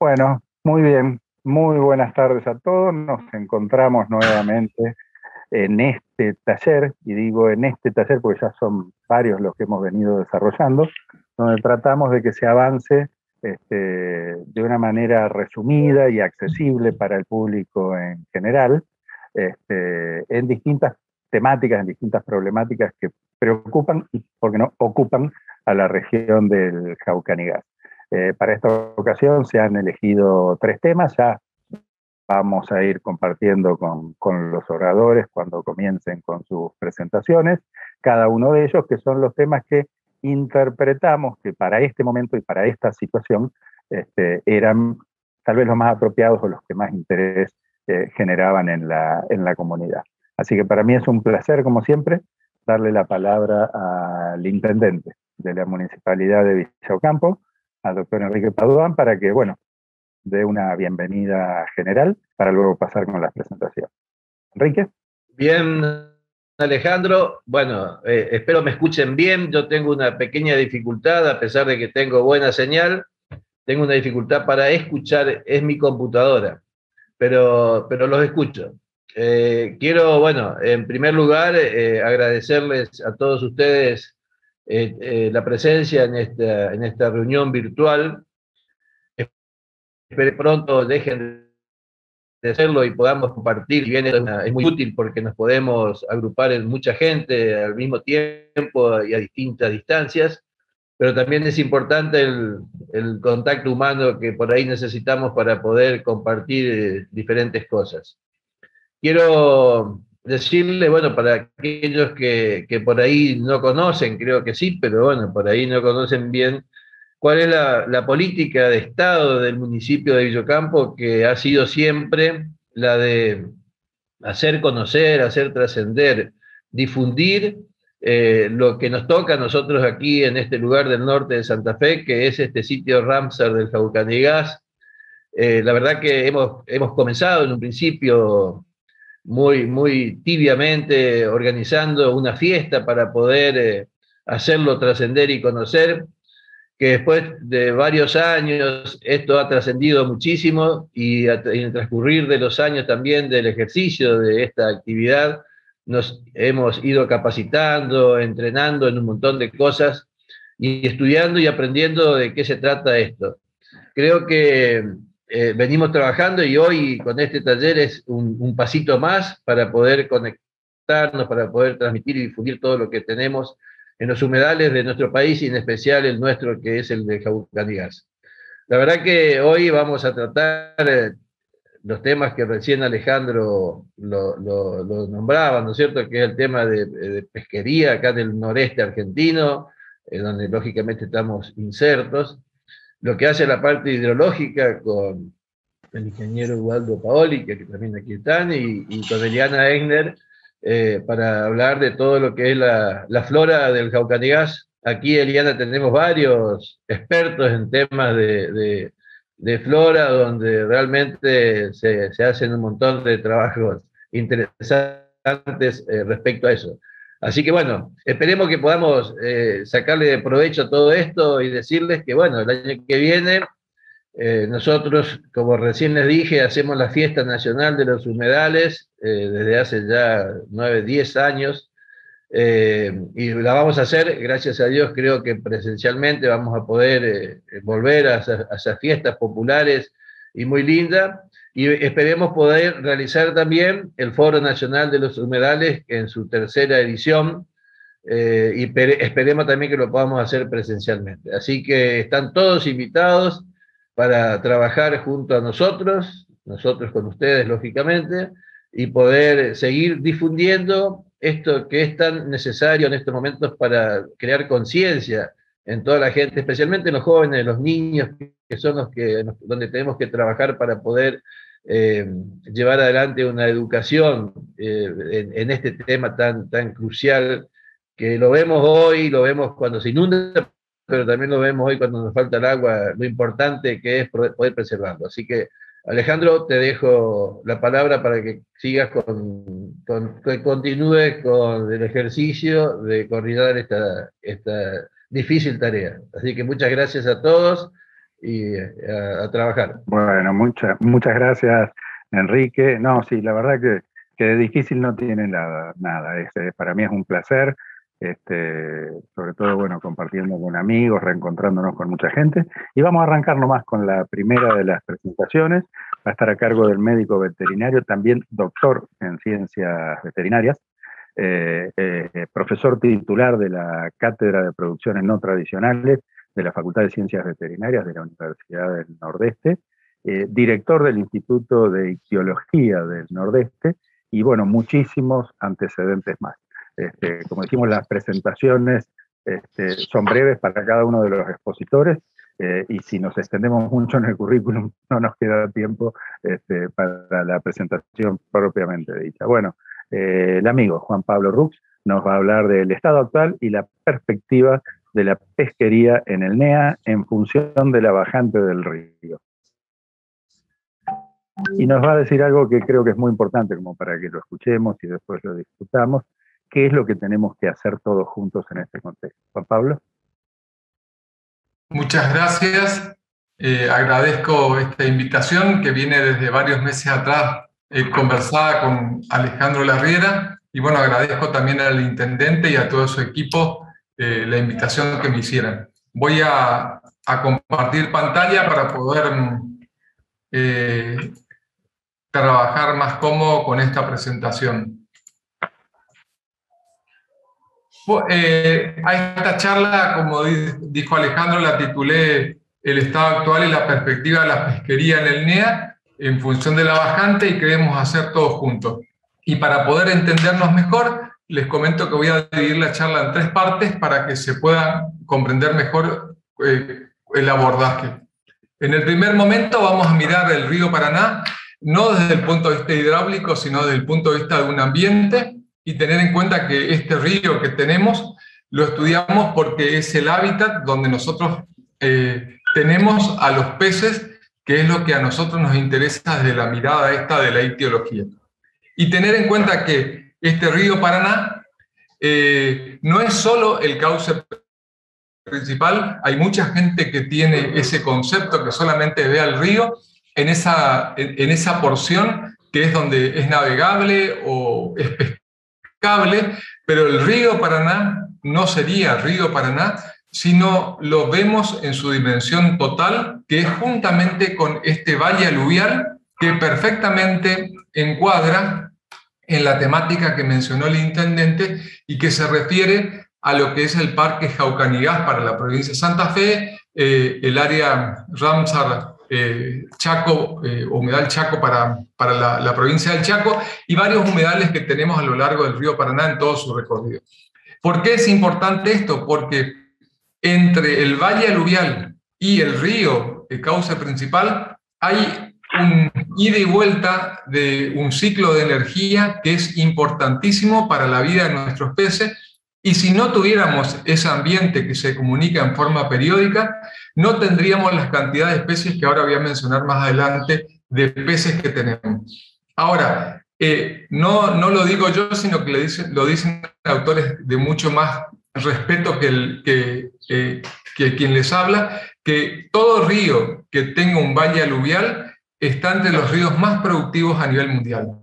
Bueno, muy bien. Muy buenas tardes a todos. Nos encontramos nuevamente en este taller, y digo en este taller porque ya son varios los que hemos venido desarrollando, donde tratamos de que se avance de una manera resumida y accesible para el público en general, en distintas temáticas, en distintas problemáticas que preocupan y, por qué no, ocupan a la región del Jaucanigas. Para esta ocasión se han elegido 3 temas, ya vamos a ir compartiendo con los oradores cuando comiencen con sus presentaciones, cada uno de ellos, que son los temas que interpretamos que para este momento y para esta situación eran tal vez los más apropiados o los que más interés generaban en la comunidad. Así que para mí es un placer, como siempre, darle la palabra al intendente de la Municipalidad de Villa Ocampo, al doctor Enrique Paduán, para que, bueno, dé una bienvenida general para luego pasar con las presentaciones. Enrique. Bien, Alejandro. Bueno, espero me escuchen bien. Yo tengo una pequeña dificultad, a pesar de que tengo buena señal, tengo una dificultad para escuchar, es mi computadora, pero los escucho. Quiero, bueno, en primer lugar, agradecerles a todos ustedes la presencia en esta reunión virtual. Espero pronto dejen de hacerlo y podamos compartir. Si bien es muy útil porque nos podemos agrupar en mucha gente al mismo tiempo y a distintas distancias, pero también es importante el contacto humano que por ahí necesitamos para poder compartir diferentes cosas. Quiero decirle, bueno, para aquellos que por ahí no conocen, creo que sí, pero bueno, por ahí no conocen bien cuál es la política de Estado del municipio de Villocampo, que ha sido siempre la de hacer conocer, hacer trascender, difundir lo que nos toca a nosotros aquí en este lugar del norte de Santa Fe, que es este sitio Ramsar del Jaucanigas. La verdad que hemos comenzado en un principio muy tibiamente organizando una fiesta para poder hacerlo trascender y conocer, que después de varios años esto ha trascendido muchísimo y en el transcurrir de los años también del ejercicio de esta actividad nos hemos ido capacitando, entrenando en un montón de cosas y estudiando y aprendiendo de qué se trata esto. Creo que venimos trabajando y hoy con este taller es un pasito más para poder conectarnos, para poder transmitir y difundir todo lo que tenemos en los humedales de nuestro país y en especial el nuestro, que es el de Jaucanigas. La verdad que hoy vamos a tratar los temas que recién Alejandro lo nombraba, ¿no es cierto? Que es el tema de pesquería acá del noreste argentino, donde lógicamente estamos insertos. Lo que hace la parte hidrológica con el ingeniero Ubaldo Paoli, que también aquí están, y con Eliana Egner, para hablar de todo lo que es la flora del Jaucanigas. Aquí, Eliana, tenemos varios expertos en temas de flora, donde realmente se hacen un montón de trabajos interesantes respecto a eso. Así que bueno, esperemos que podamos sacarle provecho a todo esto y decirles que bueno, el año que viene nosotros, como recién les dije, hacemos la fiesta nacional de los humedales desde hace ya 9, 10 años y la vamos a hacer, gracias a Dios, creo que presencialmente vamos a poder volver a esas fiestas populares y muy linda, y esperemos poder realizar también el Foro Nacional de los Humedales en su tercera edición, y esperemos también que lo podamos hacer presencialmente. Así que están todos invitados para trabajar junto a nosotros con ustedes, lógicamente, y poder seguir difundiendo esto que es tan necesario en estos momentos para crear conciencia en toda la gente, especialmente en los jóvenes, los niños, que son donde tenemos que trabajar para poder llevar adelante una educación en este tema tan crucial, que lo vemos hoy, lo vemos cuando se inunda, pero también lo vemos hoy cuando nos falta el agua, lo importante que es poder preservarlo. Así que, Alejandro, te dejo la palabra para que sigas que continúes con el ejercicio de coordinar esta difícil tarea. Así que muchas gracias a todos y a trabajar. Bueno, muchas gracias, Enrique. No, sí, la verdad que de difícil no tiene nada. Para mí es un placer, sobre todo, bueno, compartiendo con amigos, reencontrándonos con mucha gente. Y vamos a arrancar nomás con la primera de las presentaciones. Va a estar a cargo del médico veterinario, también doctor en ciencias veterinarias, profesor titular de la Cátedra de Producciones No Tradicionales de la Facultad de Ciencias Veterinarias de la Universidad del Nordeste, director del Instituto de Ictiología del Nordeste, y bueno, muchísimos antecedentes más. Como dijimos, las presentaciones son breves para cada uno de los expositores, y si nos extendemos mucho en el currículum, no nos queda tiempo para la presentación propiamente dicha. Bueno, el amigo Juan Pablo Rux nos va a hablar del estado actual y la perspectiva de la pesquería en el NEA en función de la bajante del río. Y nos va a decir algo que creo que es muy importante como para que lo escuchemos y después lo discutamos, qué es lo que tenemos que hacer todos juntos en este contexto. Juan Pablo. Muchas gracias. Agradezco esta invitación que viene desde varios meses atrás, conversada con Alejandro Larriera, y bueno, agradezco también al intendente y a todo su equipo la invitación que me hicieran. Voy a compartir pantalla para poder trabajar más cómodo con esta presentación. A esta charla, como dijo Alejandro, la titulé El estado actual y la perspectiva de la pesquería en el NEA en función de la bajante, y queremos hacer todos juntos. Y para poder entendernos mejor, les comento que voy a dividir la charla en 3 partes para que se pueda comprender mejor el abordaje. En el primer momento vamos a mirar el río Paraná, no desde el punto de vista hidráulico, sino desde el punto de vista de un ambiente, y tener en cuenta que este río que tenemos lo estudiamos porque es el hábitat donde nosotros tenemos a los peces, que es lo que a nosotros nos interesa desde la mirada esta de la ictiología. Y tener en cuenta que este río Paraná no es solo el cauce principal, hay mucha gente que tiene ese concepto, que solamente ve al río en esa porción que es donde es navegable o es pescable, pero el río Paraná no sería río Paraná, sino lo vemos en su dimensión total, que es juntamente con este valle aluvial que perfectamente encuadra en la temática que mencionó el intendente y que se refiere a lo que es el Parque Jaucanigás para la provincia de Santa Fe, el área Ramsar Chaco, humedal Chaco para la provincia del Chaco, y varios humedales que tenemos a lo largo del río Paraná en todo su recorrido. ¿Por qué es importante esto? Porque entre el valle aluvial y el río, el cauce principal, hay un ida y vuelta de un ciclo de energía que es importantísimo para la vida de nuestros peces, y si no tuviéramos ese ambiente que se comunica en forma periódica, no tendríamos las cantidades de especies que ahora voy a mencionar más adelante de peces que tenemos. Ahora, no lo digo yo, sino que lo dicen autores de mucho más respeto que quien les habla, que todo río que tenga un valle aluvial está entre los ríos más productivos a nivel mundial.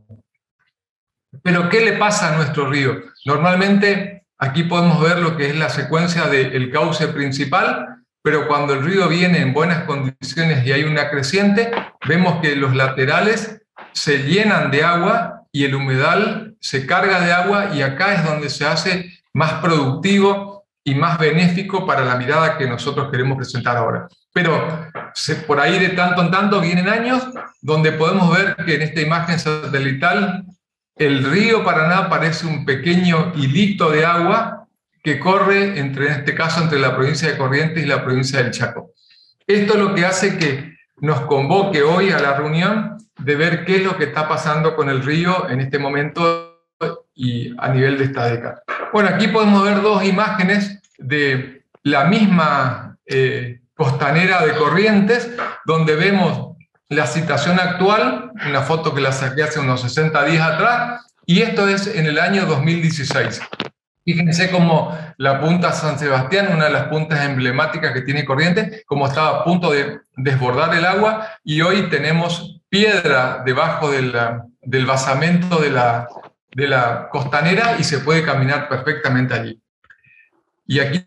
Pero ¿qué le pasa a nuestro río? Normalmente aquí podemos ver lo que es la secuencia del cauce principal, pero cuando el río viene en buenas condiciones y hay una creciente, vemos que los laterales se llenan de agua y el humedal se carga de agua, y acá es donde se hace más productivo y más benéfico para la mirada que nosotros queremos presentar ahora. Pero por ahí de tanto en tanto vienen años donde podemos ver que en esta imagen satelital el río Paraná parece un pequeño hilito de agua que corre, en este caso, entre la provincia de Corrientes y la provincia del Chaco. Esto es lo que hace que nos convoque hoy a la reunión de ver qué es lo que está pasando con el río en este momento y a nivel de esta década. Bueno, aquí podemos ver 2 imágenes de la misma costanera de Corrientes, donde vemos la situación actual, una foto que la saqué hace unos 60 días atrás, y esto es en el año 2016. Fíjense cómo la punta San Sebastián, una de las puntas emblemáticas que tiene Corrientes, como estaba a punto de desbordar el agua, y hoy tenemos piedra debajo del basamento de la costanera y se puede caminar perfectamente allí. Y aquí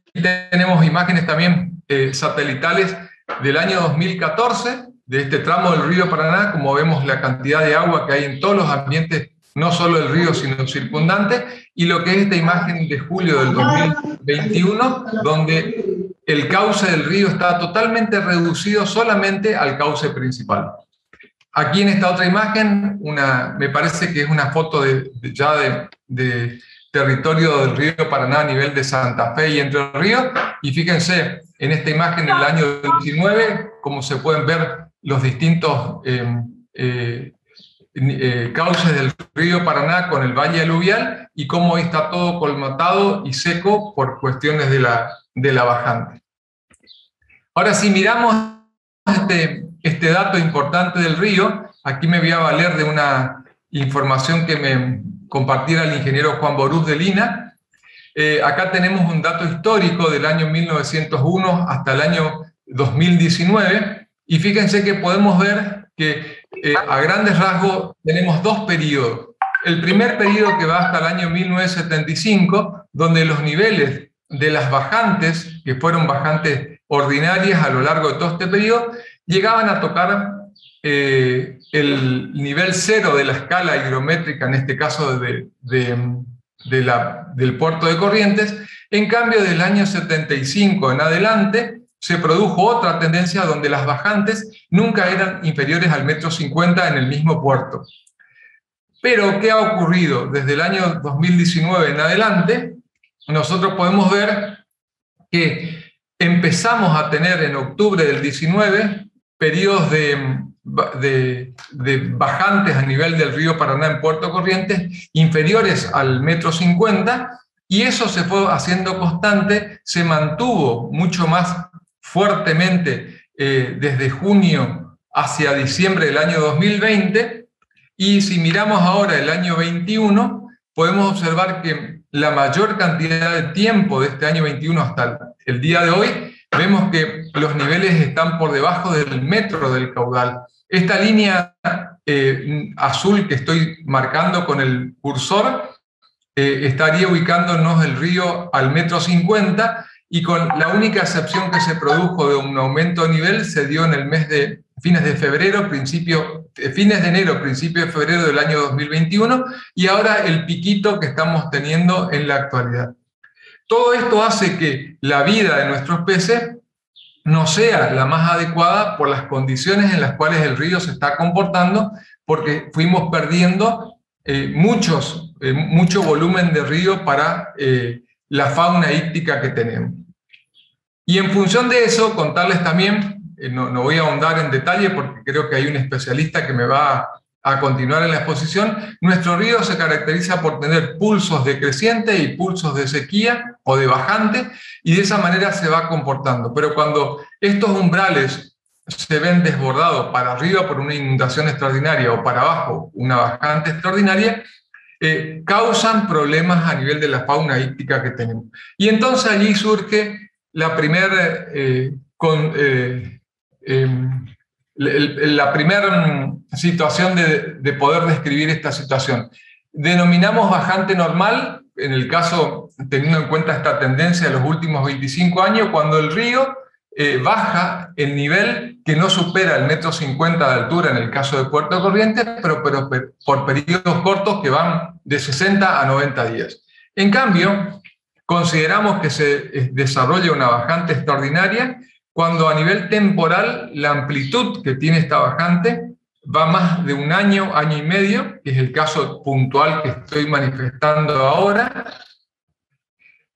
tenemos imágenes también satelitales del año 2014, de este tramo del río Paraná, como vemos la cantidad de agua que hay en todos los ambientes, no solo el río, sino circundante, y lo que es esta imagen de julio del 2021, donde el cauce del río está totalmente reducido solamente al cauce principal. Aquí en esta otra imagen, me parece que es una foto de territorio del río Paraná a nivel de Santa Fe y Entre Ríos, y fíjense en esta imagen del año 19, como se pueden ver los distintos cauces del río Paraná con el valle aluvial, y cómo está todo colmatado y seco por cuestiones de la bajante. Ahora, si miramos este dato importante del río, aquí me voy a valer de una información que me compartiera el ingeniero Juan Borús de Lina. Acá tenemos un dato histórico del año 1901 hasta el año 2019, y fíjense que podemos ver que a grandes rasgos tenemos dos periodos. El primer periodo, que va hasta el año 1975, donde los niveles de las bajantes, que fueron bajantes ordinarias a lo largo de todo este periodo, llegaban a tocar el nivel 0 de la escala hidrométrica, en este caso del puerto de Corrientes. En cambio, del año 75 en adelante, se produjo otra tendencia donde las bajantes nunca eran inferiores al 1,50 m en el mismo puerto. Pero, ¿qué ha ocurrido? Desde el año 2019 en adelante, nosotros podemos ver que empezamos a tener en octubre del 19 periodos de bajantes a nivel del río Paraná en Puerto Corrientes inferiores al 1,50 m, y eso se fue haciendo constante, se mantuvo mucho más fuertemente desde junio hacia diciembre del año 2020, y si miramos ahora el año 21, podemos observar que la mayor cantidad de tiempo de este año 21 hasta el día de hoy, vemos que los niveles están por debajo del metro del caudal. Esta línea azul que estoy marcando con el cursor estaría ubicándonos el río al 1,50 m, y con la única excepción que se produjo de un aumento de nivel se dio en el mes de fines de enero, principio de febrero del año 2021, y ahora el piquito que estamos teniendo en la actualidad. Todo esto hace que la vida de nuestros peces no sea la más adecuada por las condiciones en las cuales el río se está comportando, porque fuimos perdiendo mucho volumen de río para la fauna híptica que tenemos. Y en función de eso, contarles también, no voy a ahondar en detalle porque creo que hay un especialista que me va a continuar en la exposición, nuestro río se caracteriza por tener pulsos de creciente y pulsos de sequía o de bajante, y de esa manera se va comportando. Pero cuando estos umbrales se ven desbordados para arriba por una inundación extraordinaria o para abajo una bajante extraordinaria, causan problemas a nivel de la fauna híptica que tenemos. Y entonces allí surge la primera situación de poder describir esta situación. Denominamos bajante normal, en el caso, teniendo en cuenta esta tendencia de los últimos 25 años, cuando el río baja el nivel que no supera el 1,50 m de altura en el caso de Puerto Corrientes, pero por periodos cortos que van de 60 a 90 días. En cambio, consideramos que se desarrolla una bajante extraordinaria cuando a nivel temporal la amplitud que tiene esta bajante va más de un año, año y medio, que es el caso puntual que estoy manifestando ahora,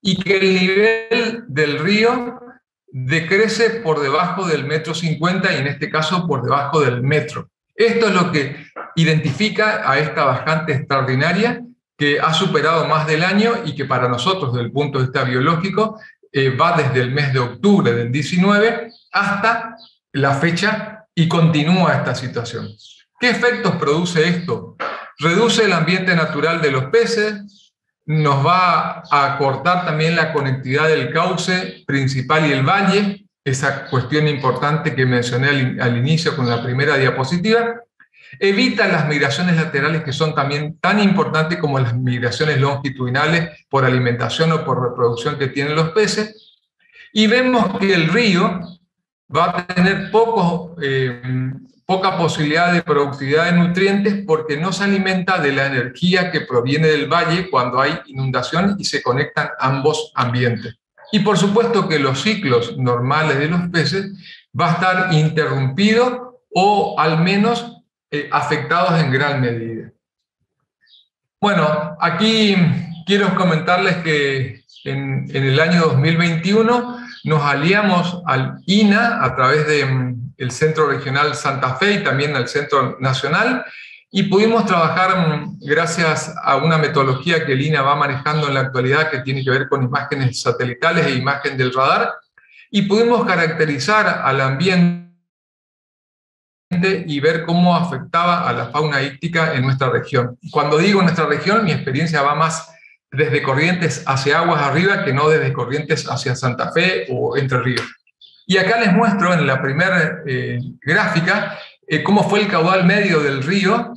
y que el nivel del río decrece por debajo del 1,50 m y en este caso por debajo del metro. Esto es lo que identifica a esta bajante extraordinaria que ha superado más del año y que para nosotros, desde el punto de vista biológico, va desde el mes de octubre del 19 hasta la fecha y continúa esta situación. ¿Qué efectos produce esto? Reduce el ambiente natural de los peces, nos va a cortar también la conectividad del cauce principal y el valle, esa cuestión importante que mencioné al inicio con la primera diapositiva. Evita las migraciones laterales, que son también tan importantes como las migraciones longitudinales por alimentación o por reproducción que tienen los peces. Y vemos que el río va a tener poca posibilidad de productividad de nutrientes porque no se alimenta de la energía que proviene del valle cuando hay inundación y se conectan ambos ambientes. Y por supuesto que los ciclos normales de los peces va a estar interrumpido o al menos afectados en gran medida. Bueno, aquí quiero comentarles que en el año 2021 nos aliamos al INA a través del Centro Regional Santa Fe y también al Centro Nacional, y pudimos trabajar gracias a una metodología que el INA va manejando en la actualidad que tiene que ver con imágenes satelitales e imagen del radar, y pudimos caracterizar al ambiente y ver cómo afectaba a la fauna íctica en nuestra región. Cuando digo nuestra región, mi experiencia va más desde Corrientes hacia aguas arriba que no desde Corrientes hacia Santa Fe o Entre Ríos. Y acá les muestro en la primera gráfica cómo fue el caudal medio del río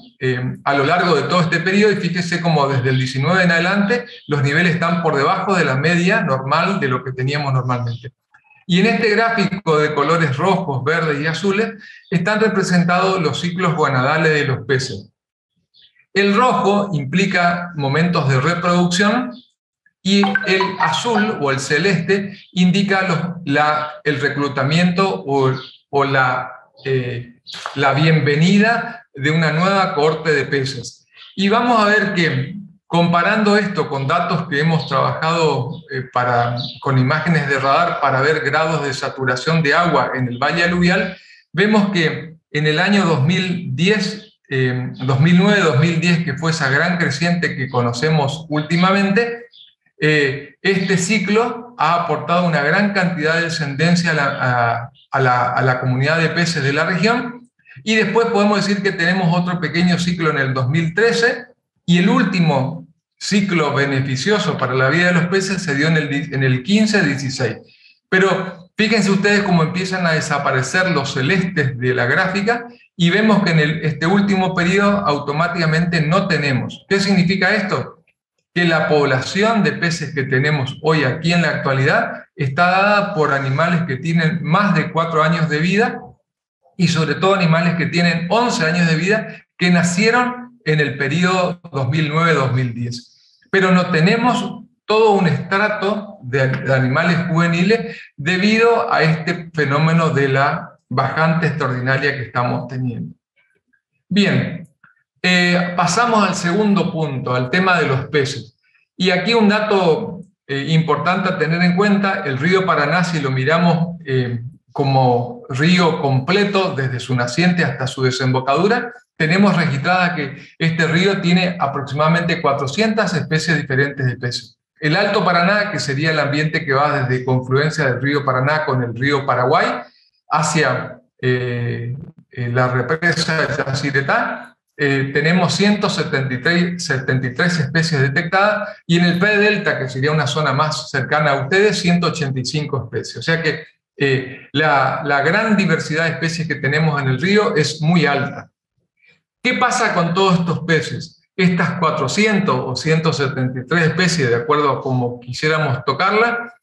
a lo largo de todo este periodo, y fíjese cómo desde el 19 en adelante los niveles están por debajo de la media normal de lo que teníamos normalmente. Y en este gráfico de colores rojos, verdes y azules están representados los ciclos gonadales de los peces. El rojo implica momentos de reproducción y el azul o el celeste indica el reclutamiento o la bienvenida de una nueva cohorte de peces. Y vamos a ver que, comparando esto con datos que hemos trabajado con imágenes de radar para ver grados de saturación de agua en el valle aluvial, vemos que en el año 2009-2010, que fue esa gran creciente que conocemos últimamente, este ciclo ha aportado una gran cantidad de descendencia a la comunidad de peces de la región, y después podemos decir que tenemos otro pequeño ciclo en el 2013, y el último ciclo beneficioso para la vida de los peces se dio en el 15-16. Pero fíjense ustedes cómo empiezan a desaparecer los celestes de la gráfica, y vemos que en este último periodo automáticamente no tenemos. ¿Qué significa esto? Que la población de peces que tenemos hoy aquí en la actualidad está dada por animales que tienen más de 4 años de vida, y sobre todo animales que tienen 11 años de vida, que nacieron en el periodo 2009-2010. Pero no tenemos todo un estrato de animales juveniles debido a este fenómeno de la bajante extraordinaria que estamos teniendo. Bien, pasamos al segundo punto, al tema de los peces. Y aquí un dato importante a tener en cuenta: el río Paraná, si lo miramos como río completo desde su naciente hasta su desembocadura, tenemos registrada que este río tiene aproximadamente 400 especies diferentes de peces. El Alto Paraná, que sería el ambiente que va desde confluencia del río Paraná con el río Paraguay hacia la represa de Yacyretá, tenemos 173 especies detectadas, y en el P-Delta, que sería una zona más cercana a ustedes, 185 especies. O sea que la gran diversidad de especies que tenemos en el río es muy alta. ¿Qué pasa con todos estos peces? Estas 400 o 173 especies, de acuerdo a como quisiéramos tocarla,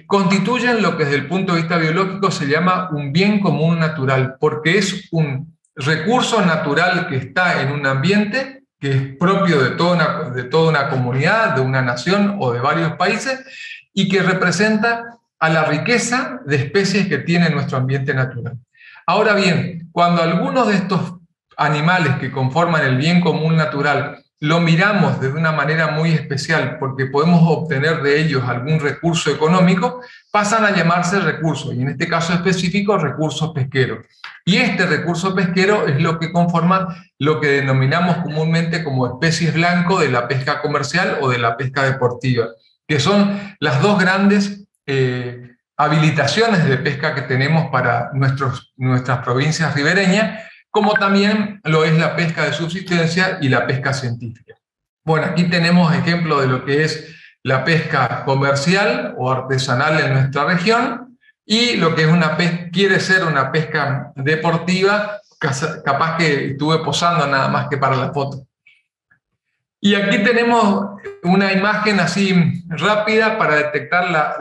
constituyen lo que desde el punto de vista biológico se llama un bien común natural, porque es un recurso natural que está en un ambiente que es propio de toda una comunidad, de una nación o de varios países, y que representa a la riqueza de especies que tiene nuestro ambiente natural. Ahora bien, cuando algunos de estos animales que conforman el bien común natural lo miramos de una manera muy especial porque podemos obtener de ellos algún recurso económico, pasan a llamarse recursos, y en este caso específico recursos pesqueros. Y este recurso pesquero es lo que conforma lo que denominamos comúnmente como especies blanco de la pesca comercial o de la pesca deportiva, que son las dos grandes habilitaciones de pesca que tenemos para nuestras provincias ribereñas, como también lo es la pesca de subsistencia y la pesca científica. Bueno, aquí tenemos ejemplos de lo que es la pesca comercial o artesanal en nuestra región y lo que es quiere ser una pesca deportiva, capaz que estuve posando nada más que para la foto. Y aquí tenemos una imagen así rápida para detectar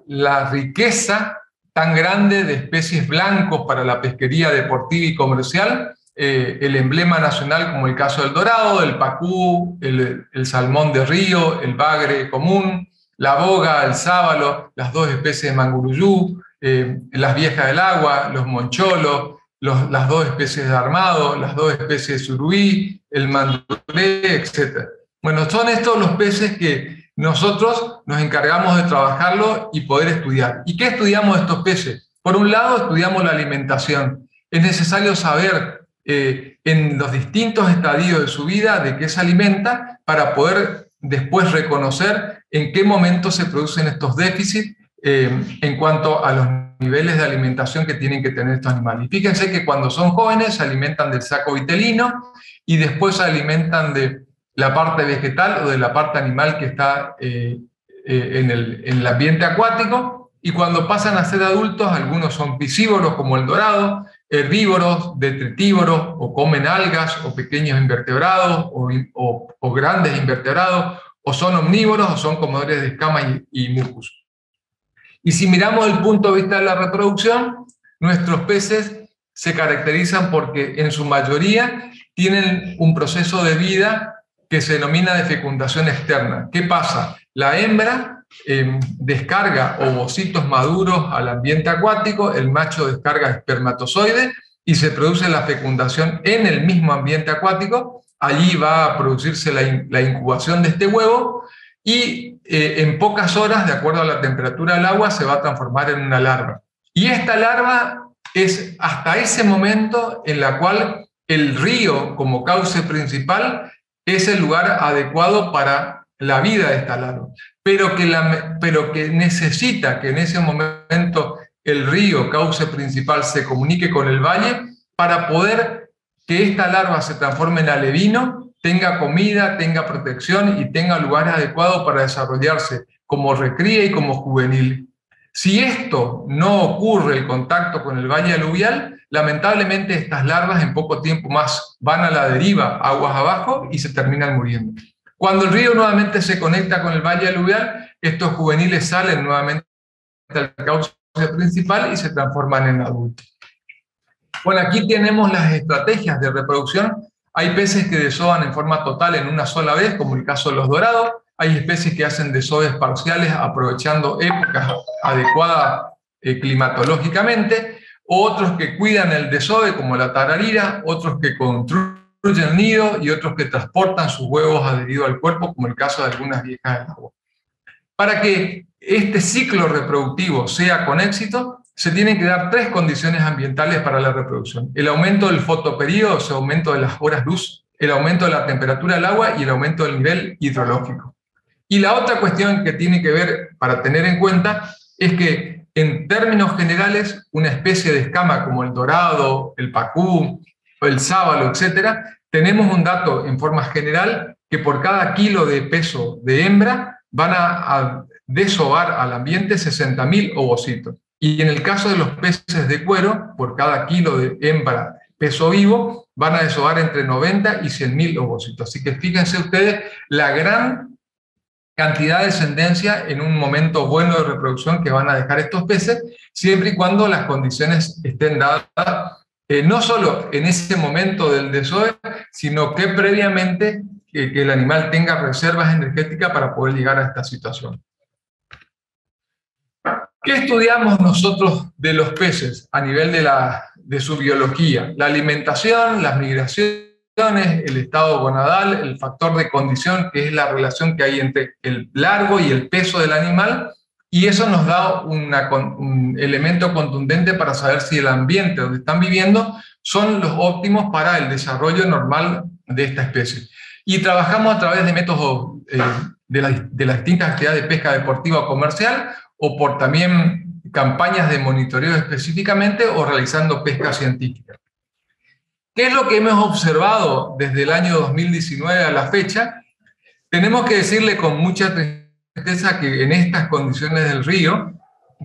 la riqueza tan grande de especies blancos para la pesquería deportiva y comercial. El emblema nacional, como el caso del dorado, el pacú, el salmón de río, el bagre común, la boga, el sábalo, las dos especies de manguruyú, las viejas del agua, los moncholos, las dos especies de armado, las dos especies de surubí, el manduré, etc. Bueno, son estos los peces que nosotros nos encargamos de trabajarlo y poder estudiar. ¿Y qué estudiamos de estos peces? Por un lado, estudiamos la alimentación. Es necesario saber en los distintos estadios de su vida de qué se alimenta para poder después reconocer en qué momento se producen estos déficits en cuanto a los niveles de alimentación que tienen que tener estos animales. Y fíjense que cuando son jóvenes se alimentan del saco vitelino y después se alimentan de la parte vegetal o de la parte animal que está en el ambiente acuático, y cuando pasan a ser adultos, algunos son piscívoros como el dorado, herbívoros, detritívoros, o comen algas o pequeños invertebrados o grandes invertebrados, o son omnívoros o son comedores de escamas y mucus. Y si miramos el punto de vista de la reproducción, nuestros peces se caracterizan porque en su mayoría tienen un proceso de vida que se denomina de fecundación externa. ¿Qué pasa? La hembra descarga ovocitos maduros al ambiente acuático, el macho descarga espermatozoides y se produce la fecundación en el mismo ambiente acuático. Allí va a producirse la incubación de este huevo y en pocas horas, de acuerdo a la temperatura del agua, se va a transformar en una larva. Y esta larva es hasta ese momento en la cual el río como cauce principal es el lugar adecuado para la vida de esta larva, pero que necesita que en ese momento el río, cauce principal, se comunique con el valle para poder que esta larva se transforme en alevino, tenga comida, tenga protección y tenga lugares adecuados para desarrollarse como recría y como juvenil. Si esto no ocurre, el contacto con el valle aluvial, lamentablemente estas larvas en poco tiempo más van a la deriva, aguas abajo, y se terminan muriendo. Cuando el río nuevamente se conecta con el valle aluvial, estos juveniles salen nuevamente del cauce principal y se transforman en adultos. Bueno, aquí tenemos las estrategias de reproducción. Hay peces que desovan en forma total en una sola vez, como el caso de los dorados. Hay especies que hacen desoves parciales aprovechando épocas adecuadas climatológicamente, otros que cuidan el desove, como la tararira, otros que construyen nido y otros que transportan sus huevos adheridos al cuerpo, como el caso de algunas viejas del agua. Para que este ciclo reproductivo sea con éxito, se tienen que dar 3 condiciones ambientales para la reproducción: el aumento del fotoperíodo, o sea, aumento de las horas luz, el aumento de la temperatura del agua y el aumento del nivel hidrológico. Y la otra cuestión que tiene que ver para tener en cuenta es que, en términos generales, una especie de escama como el dorado, el pacú, el sábalo, etc., tenemos un dato en forma general que por cada kilo de peso de hembra van a desovar al ambiente 60.000 ovocitos. Y en el caso de los peces de cuero, por cada kilo de hembra peso vivo, van a desovar entre 90 y 100.000 ovocitos. Así que fíjense ustedes la gran cantidad de descendencia en un momento bueno de reproducción que van a dejar estos peces, siempre y cuando las condiciones estén dadas, no solo en ese momento del desove, sino que previamente que el animal tenga reservas energéticas para poder llegar a esta situación. ¿Qué estudiamos nosotros de los peces a nivel de su biología? La alimentación, las migraciones, el estado gonadal, el factor de condición, que es la relación que hay entre el largo y el peso del animal, y eso nos da un elemento contundente para saber si el ambiente donde están viviendo son los óptimos para el desarrollo normal de esta especie. Y trabajamos a través de métodos de las distintas actividades de pesca deportiva o comercial, o por también campañas de monitoreo específicamente, o realizando pesca científica. ¿Qué es lo que hemos observado desde el año 2019 a la fecha? Tenemos que decirle con mucha tristeza que en estas condiciones del río,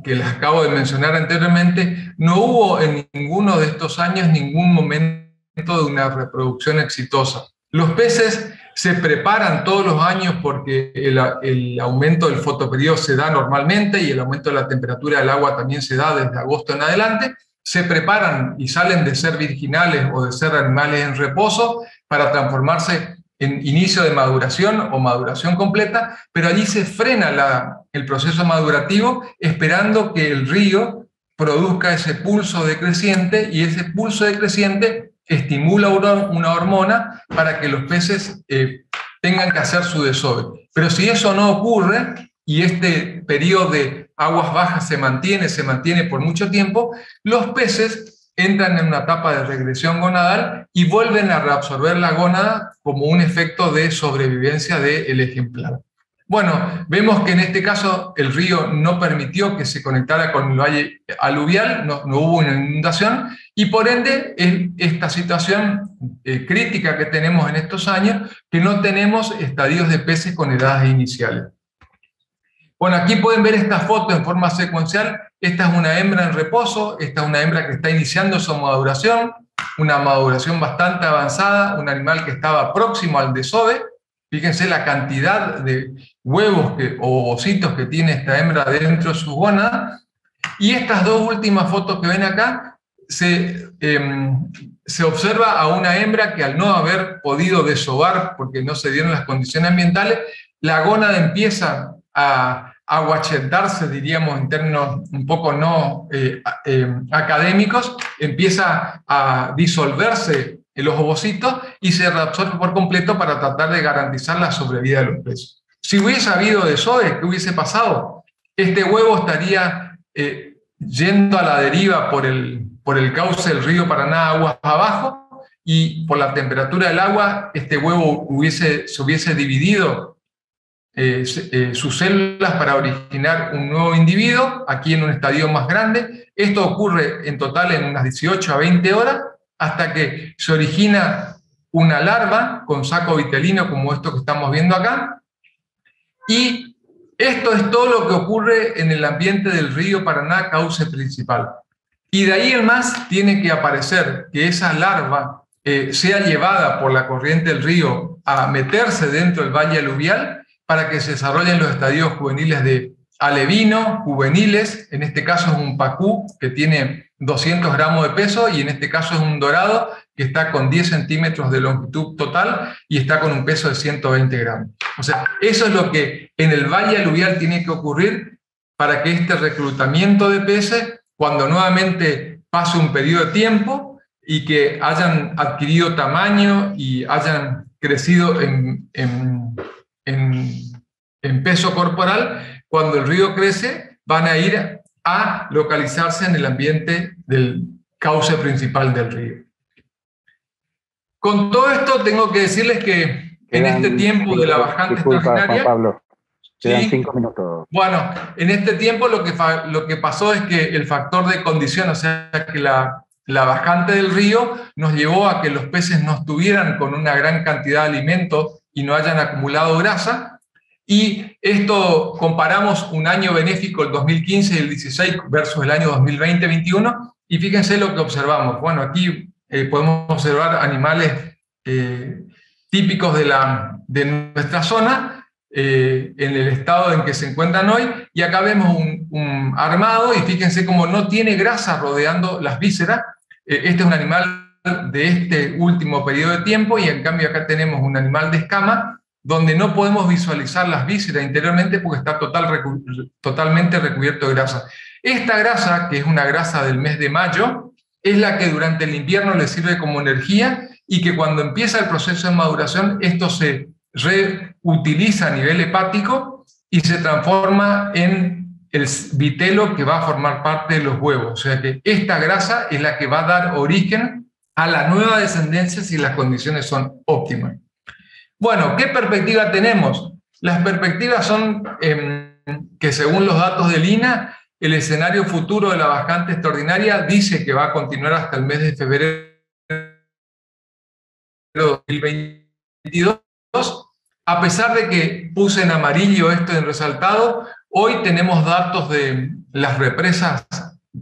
que las acabo de mencionar anteriormente, no hubo en ninguno de estos años ningún momento de una reproducción exitosa. Los peces se preparan todos los años porque el aumento del fotoperiodo se da normalmente y el aumento de la temperatura del agua también se da desde agosto en adelante. Se preparan y salen de ser virginales o de ser animales en reposo para transformarse en inicio de maduración o maduración completa, pero allí se frena el proceso madurativo esperando que el río produzca ese pulso decreciente, y ese pulso decreciente estimula una hormona para que los peces tengan que hacer su desove. Pero si eso no ocurre y este periodo de aguas bajas se mantiene por mucho tiempo, los peces entran en una etapa de regresión gonadal y vuelven a reabsorber la gónada como un efecto de sobrevivencia del ejemplar. Bueno, vemos que en este caso el río no permitió que se conectara con el valle aluvial, no hubo una inundación, y por ende esta situación crítica que tenemos en estos años, que no tenemos estadios de peces con edades iniciales. Bueno, aquí pueden ver esta foto en forma secuencial. Esta es una hembra en reposo, esta es una hembra que está iniciando su maduración, una maduración bastante avanzada, un animal que estaba próximo al desove. Fíjense la cantidad de huevos o ovocitos que tiene esta hembra dentro de su gónada. Y estas dos últimas fotos que ven acá, se observa a una hembra que al no haber podido desovar porque no se dieron las condiciones ambientales, la gónada empieza a aguachetarse, diríamos en términos un poco no académicos, empieza a disolverse en los ovocitos y se reabsorbe por completo para tratar de garantizar la sobrevida de los peces. Si hubiese habido desove, ¿qué hubiese pasado? Este huevo estaría yendo a la deriva por el cauce del río Paraná aguas abajo, y por la temperatura del agua este huevo se hubiese dividido sus células para originar un nuevo individuo, aquí en un estadio más grande. Esto ocurre en total en unas 18 a 20 horas, hasta que se origina una larva con saco vitelino como esto que estamos viendo acá. Y esto es todo lo que ocurre en el ambiente del río Paraná, cauce principal. Y de ahí en más tiene que aparecer que esa larva sea llevada por la corriente del río a meterse dentro del valle aluvial para que se desarrollen los estadios juveniles de alevino, juveniles. En este caso es un pacú que tiene 200 gramos de peso, y en este caso es un dorado que está con 10 centímetros de longitud total y está con un peso de 120 gramos. O sea, eso es lo que en el valle aluvial tiene que ocurrir para que este reclutamiento de peces, cuando nuevamente pase un periodo de tiempo y que hayan adquirido tamaño y hayan crecido en peso corporal, cuando el río crece, van a ir a localizarse en el ambiente del cauce principal del río. Con todo esto tengo que decirles que en este tiempo de la bajante extraordinaria... Juan Pablo, quedan ¿sí? 5 minutos. Bueno, en este tiempo lo que pasó es que el factor de condición, o sea, que la bajante del río nos llevó a que los peces no estuvieran con una gran cantidad de alimento y no hayan acumulado grasa. Y esto comparamos un año benéfico, el 2015 y el 16, versus el año 2020-21, y fíjense lo que observamos. Bueno, aquí podemos observar animales típicos de nuestra zona, en el estado en que se encuentran hoy, y acá vemos un armado, y fíjense cómo no tiene grasa rodeando las vísceras. Este es un animal de este último periodo de tiempo, y en cambio acá tenemos un animal de escama, donde no podemos visualizar las vísceras interiormente porque está totalmente recubierto de grasa. Esta grasa, que es una grasa del mes de mayo, es la que durante el invierno le sirve como energía, y que cuando empieza el proceso de maduración, esto se reutiliza a nivel hepático y se transforma en el vitelo que va a formar parte de los huevos. O sea que esta grasa es la que va a dar origen a la nueva descendencia si las condiciones son óptimas. Bueno, ¿qué perspectiva tenemos? Las perspectivas son que, según los datos del INA, el escenario futuro de la bajante extraordinaria dice que va a continuar hasta el mes de febrero de 2022, A pesar de que puse en amarillo esto en resaltado, hoy tenemos datos de las represas,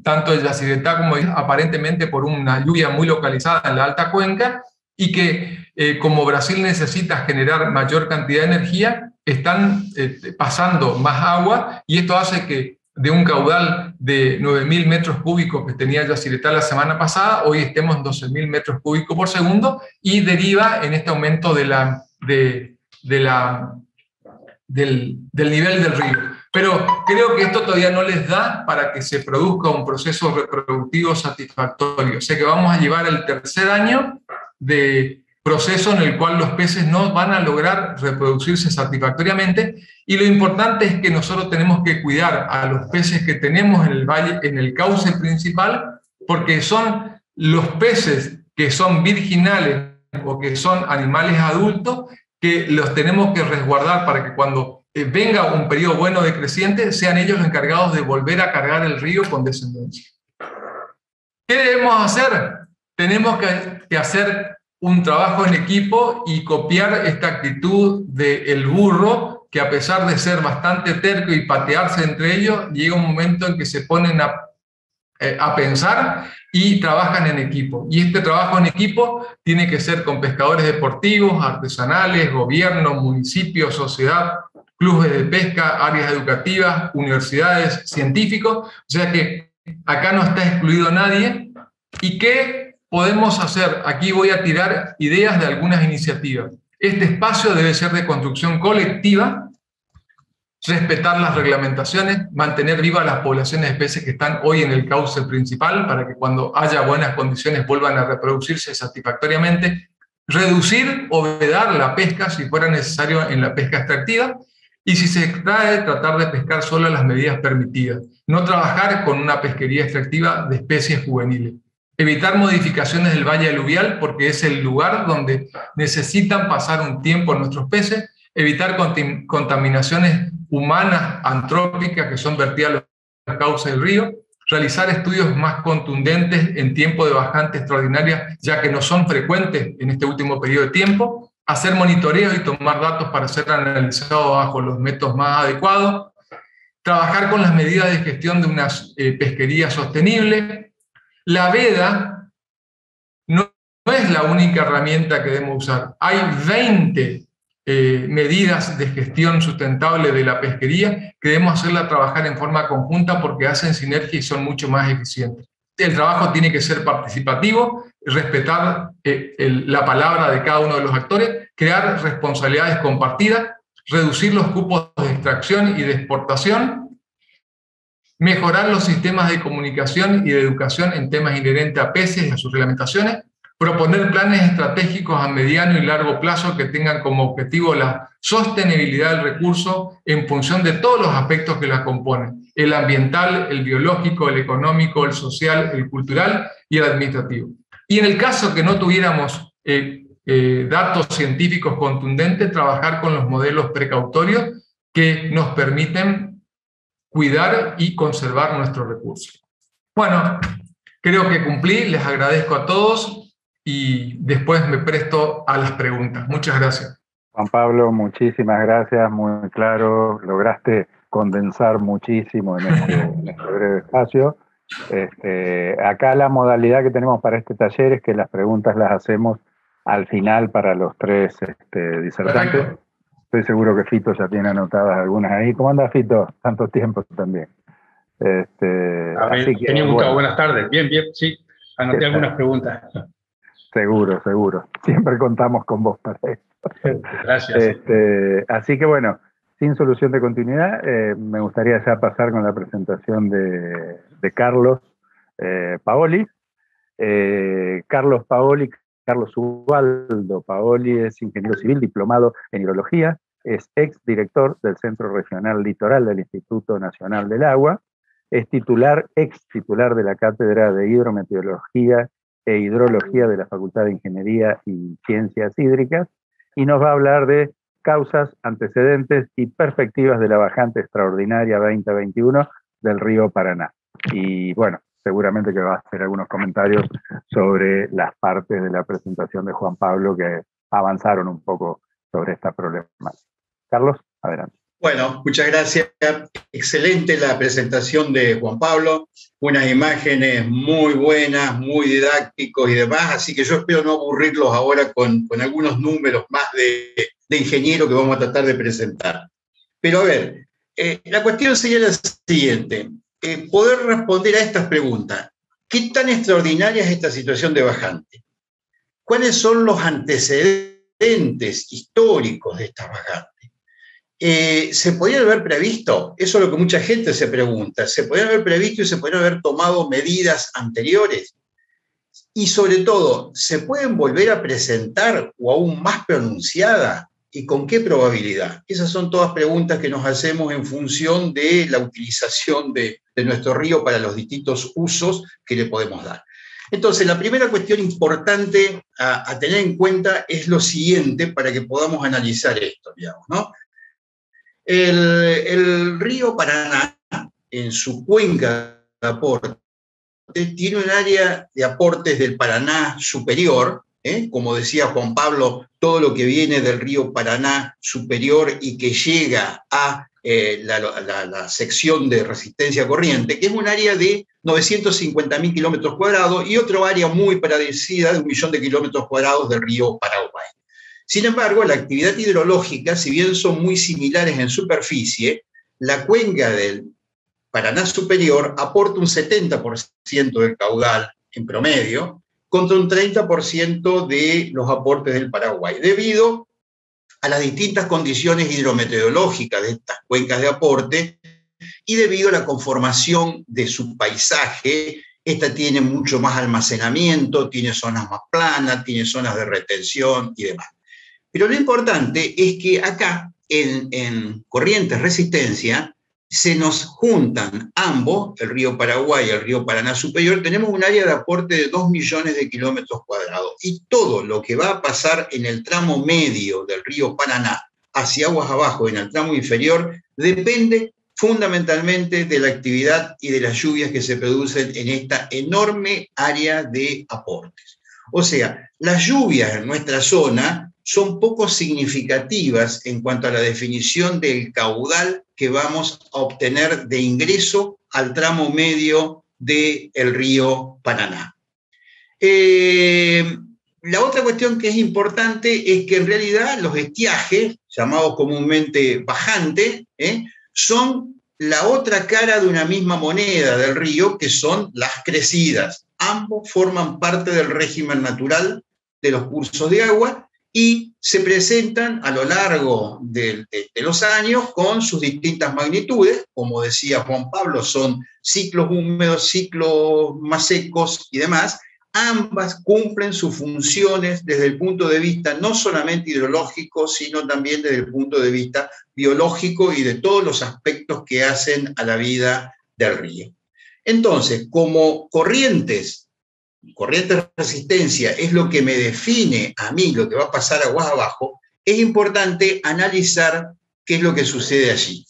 tanto de Yacyretá como aparentemente por una lluvia muy localizada en la alta cuenca, y que como Brasil necesita generar mayor cantidad de energía, están pasando más agua, y esto hace que de un caudal de 9.000 metros cúbicos que tenía Yacyretá la semana pasada, hoy estemos en 12.000 metros cúbicos por segundo, y deriva en este aumento del nivel del río. Pero creo que esto todavía no les da para que se produzca un proceso reproductivo satisfactorio. O sea que vamos a llevar el tercer año de proceso en el cual los peces no van a lograr reproducirse satisfactoriamente, y lo importante es que nosotros tenemos que cuidar a los peces que tenemos en el valle, en el cauce principal, porque son los peces que son virginales o que son animales adultos, que los tenemos que resguardar para que cuando venga un periodo bueno de creciente, sean ellos los encargados de volver a cargar el río con descendencia. ¿Qué debemos hacer? Tenemos que hacer un trabajo en equipo y copiar esta actitud del burro, que a pesar de ser bastante terco y patearse entre ellos, llega un momento en que se ponen a pensar y trabajan en equipo. Y este trabajo en equipo tiene que ser con pescadores deportivos, artesanales, gobierno, municipios, sociedad, clubes de pesca, áreas educativas, universidades, científicos. O sea que acá no está excluido nadie. ¿Y qué podemos hacer? Aquí voy a tirar ideas de algunas iniciativas. Este espacio debe ser de construcción colectiva, respetar las reglamentaciones, mantener vivas las poblaciones de peces que están hoy en el cauce principal para que cuando haya buenas condiciones vuelvan a reproducirse satisfactoriamente, reducir o vedar la pesca si fuera necesario en la pesca extractiva, y si se extrae, tratar de pescar solo las medidas permitidas, no trabajar con una pesquería extractiva de especies juveniles. Evitar modificaciones del valle aluvial porque es el lugar donde necesitan pasar un tiempo nuestros peces. Evitar contaminaciones humanas, antrópicas, que son vertidas a los cauces del río. Realizar estudios más contundentes en tiempo de bajante extraordinaria, ya que no son frecuentes en este último periodo de tiempo. Hacer monitoreos y tomar datos para ser analizados bajo los métodos más adecuados. Trabajar con las medidas de gestión de una pesquería sostenible. La veda no es la única herramienta que debemos usar. Hay 20 medidas de gestión sustentable de la pesquería que debemos hacerla trabajar en forma conjunta porque hacen sinergia y son mucho más eficientes. El trabajo tiene que ser participativo, respetar la palabra de cada uno de los actores, crear responsabilidades compartidas, reducir los cupos de extracción y de exportación, mejorar los sistemas de comunicación y de educación en temas inherentes a peces y a sus reglamentaciones, proponer planes estratégicos a mediano y largo plazo que tengan como objetivo la sostenibilidad del recurso en función de todos los aspectos que la componen: el ambiental, el biológico, el económico, el social, el cultural y el administrativo. Y en el caso que no tuviéramos datos científicos contundentes, trabajar con los modelos precautorios que nos permiten cuidar y conservar nuestros recursos. Bueno, creo que cumplí, les agradezco a todos y después me presto a las preguntas. Muchas gracias. Juan Pablo, muchísimas gracias, muy claro, lograste condensar muchísimo en este breve espacio. Acá la modalidad que tenemos para este taller es que las preguntas las hacemos al final para los tres disertantes. Perfecto. Estoy seguro que Fito ya tiene anotadas algunas ahí. ¿Cómo anda, Fito? Tanto tiempo también. Así que, tenía gustado, buenas tardes. Bien, sí, anoté algunas preguntas. Seguro. Siempre contamos con vos para esto. Gracias. Así que bueno, sin solución de continuidad, me gustaría ya pasar con la presentación de Carlos Paoli. Carlos Ubaldo Paoli es ingeniero civil, diplomado en hidrología, es exdirector del Centro Regional Litoral del Instituto Nacional del Agua, es ex titular de la Cátedra de Hidrometeorología e Hidrología de la Facultad de Ingeniería y Ciencias Hídricas, y nos va a hablar de causas, antecedentes y perspectivas de la bajante extraordinaria 2021 del río Paraná. Y bueno, seguramente que va a hacer algunos comentarios sobre las partes de la presentación de Juan Pablo que avanzaron un poco sobre esta problemática. Carlos, adelante. Bueno, muchas gracias. Excelente la presentación de Juan Pablo, unas imágenes muy buenas, muy didácticos y demás, así que yo espero no aburrirlos ahora con algunos números más de ingeniero que vamos a tratar de presentar. Pero a ver, la cuestión sería la siguiente, poder responder a estas preguntas. ¿Qué tan extraordinaria es esta situación de bajante? ¿Cuáles son los antecedentes históricos de estas bajantes? ¿Se podían haber previsto? Eso es lo que mucha gente se pregunta. ¿Se podían haber previsto y se podían haber tomado medidas anteriores? Y sobre todo, ¿se pueden volver a presentar o aún más pronunciadas? ¿Y con qué probabilidad? Esas son todas preguntas que nos hacemos en función de la utilización de nuestro río para los distintos usos que le podemos dar. Entonces, la primera cuestión importante a tener en cuenta es lo siguiente para que podamos analizar esto, digamos, ¿no? El río Paraná, en su cuenca de aporte, tiene un área de aportes del Paraná superior, como decía Juan Pablo, todo lo que viene del río Paraná superior y que llega a la sección de resistencia corriente, que es un área de 950.000 kilómetros cuadrados, y otro área muy parecida de 1 millón de kilómetros cuadrados del río Paraguay. Sin embargo, la actividad hidrológica, si bien son muy similares en superficie, la cuenca del Paraná superior aporta un 70% del caudal en promedio, contra un 30% de los aportes del Paraguay, debido a las distintas condiciones hidrometeorológicas de estas cuencas de aporte y debido a la conformación de su paisaje. Esta tiene mucho más almacenamiento, tiene zonas más planas, tiene zonas de retención y demás. Pero lo importante es que acá, en Corrientes Resistencia, se nos juntan ambos, el río Paraguay y el río Paraná Superior, tenemos un área de aporte de 2 millones de kilómetros cuadrados. Y todo lo que va a pasar en el tramo medio del río Paraná hacia aguas abajo, en el tramo inferior, depende fundamentalmente de la actividad y de las lluvias que se producen en esta enorme área de aportes. O sea, las lluvias en nuestra zona son poco significativas en cuanto a la definición del caudal que vamos a obtener de ingreso al tramo medio del río Paraná. La otra cuestión que es importante es que en realidad los estiajes, llamados comúnmente bajantes, son la otra cara de una misma moneda del río, que son las crecidas. Ambos forman parte del régimen natural de los cursos de agua y se presentan a lo largo de los años con sus distintas magnitudes. Como decía Juan Pablo, son ciclos húmedos, ciclos más secos y demás. Ambas cumplen sus funciones desde el punto de vista no solamente hidrológico, sino también desde el punto de vista biológico y de todos los aspectos que hacen a la vida del río. Entonces, como Corrientes Resistencia es lo que me define a mí lo que va a pasar aguas abajo, es importante analizar qué es lo que sucede allí.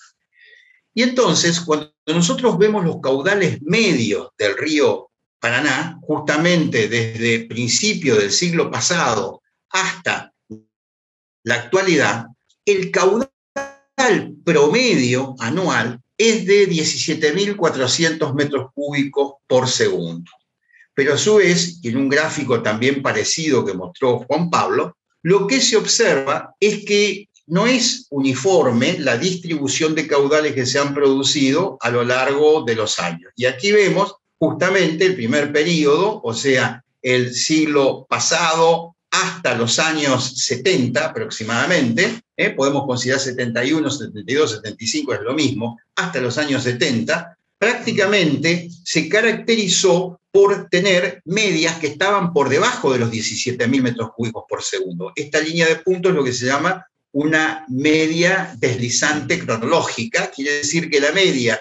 Y entonces, cuando nosotros vemos los caudales medios del río Paraná, justamente desde principios del siglo pasado hasta la actualidad, el caudal promedio anual es de 17.400 metros cúbicos por segundo. Pero a su vez, y en un gráfico también parecido que mostró Juan Pablo, lo que se observa es que no es uniforme la distribución de caudales que se han producido a lo largo de los años. Y aquí vemos justamente el primer periodo, o sea, el siglo pasado hasta los años 70 aproximadamente, podemos considerar 71, 72, 75, es lo mismo, hasta los años 70, prácticamente se caracterizó por tener medias que estaban por debajo de los 17.000 metros cúbicos por segundo. Esta línea de puntos es lo que se llama una media deslizante cronológica, quiere decir que la media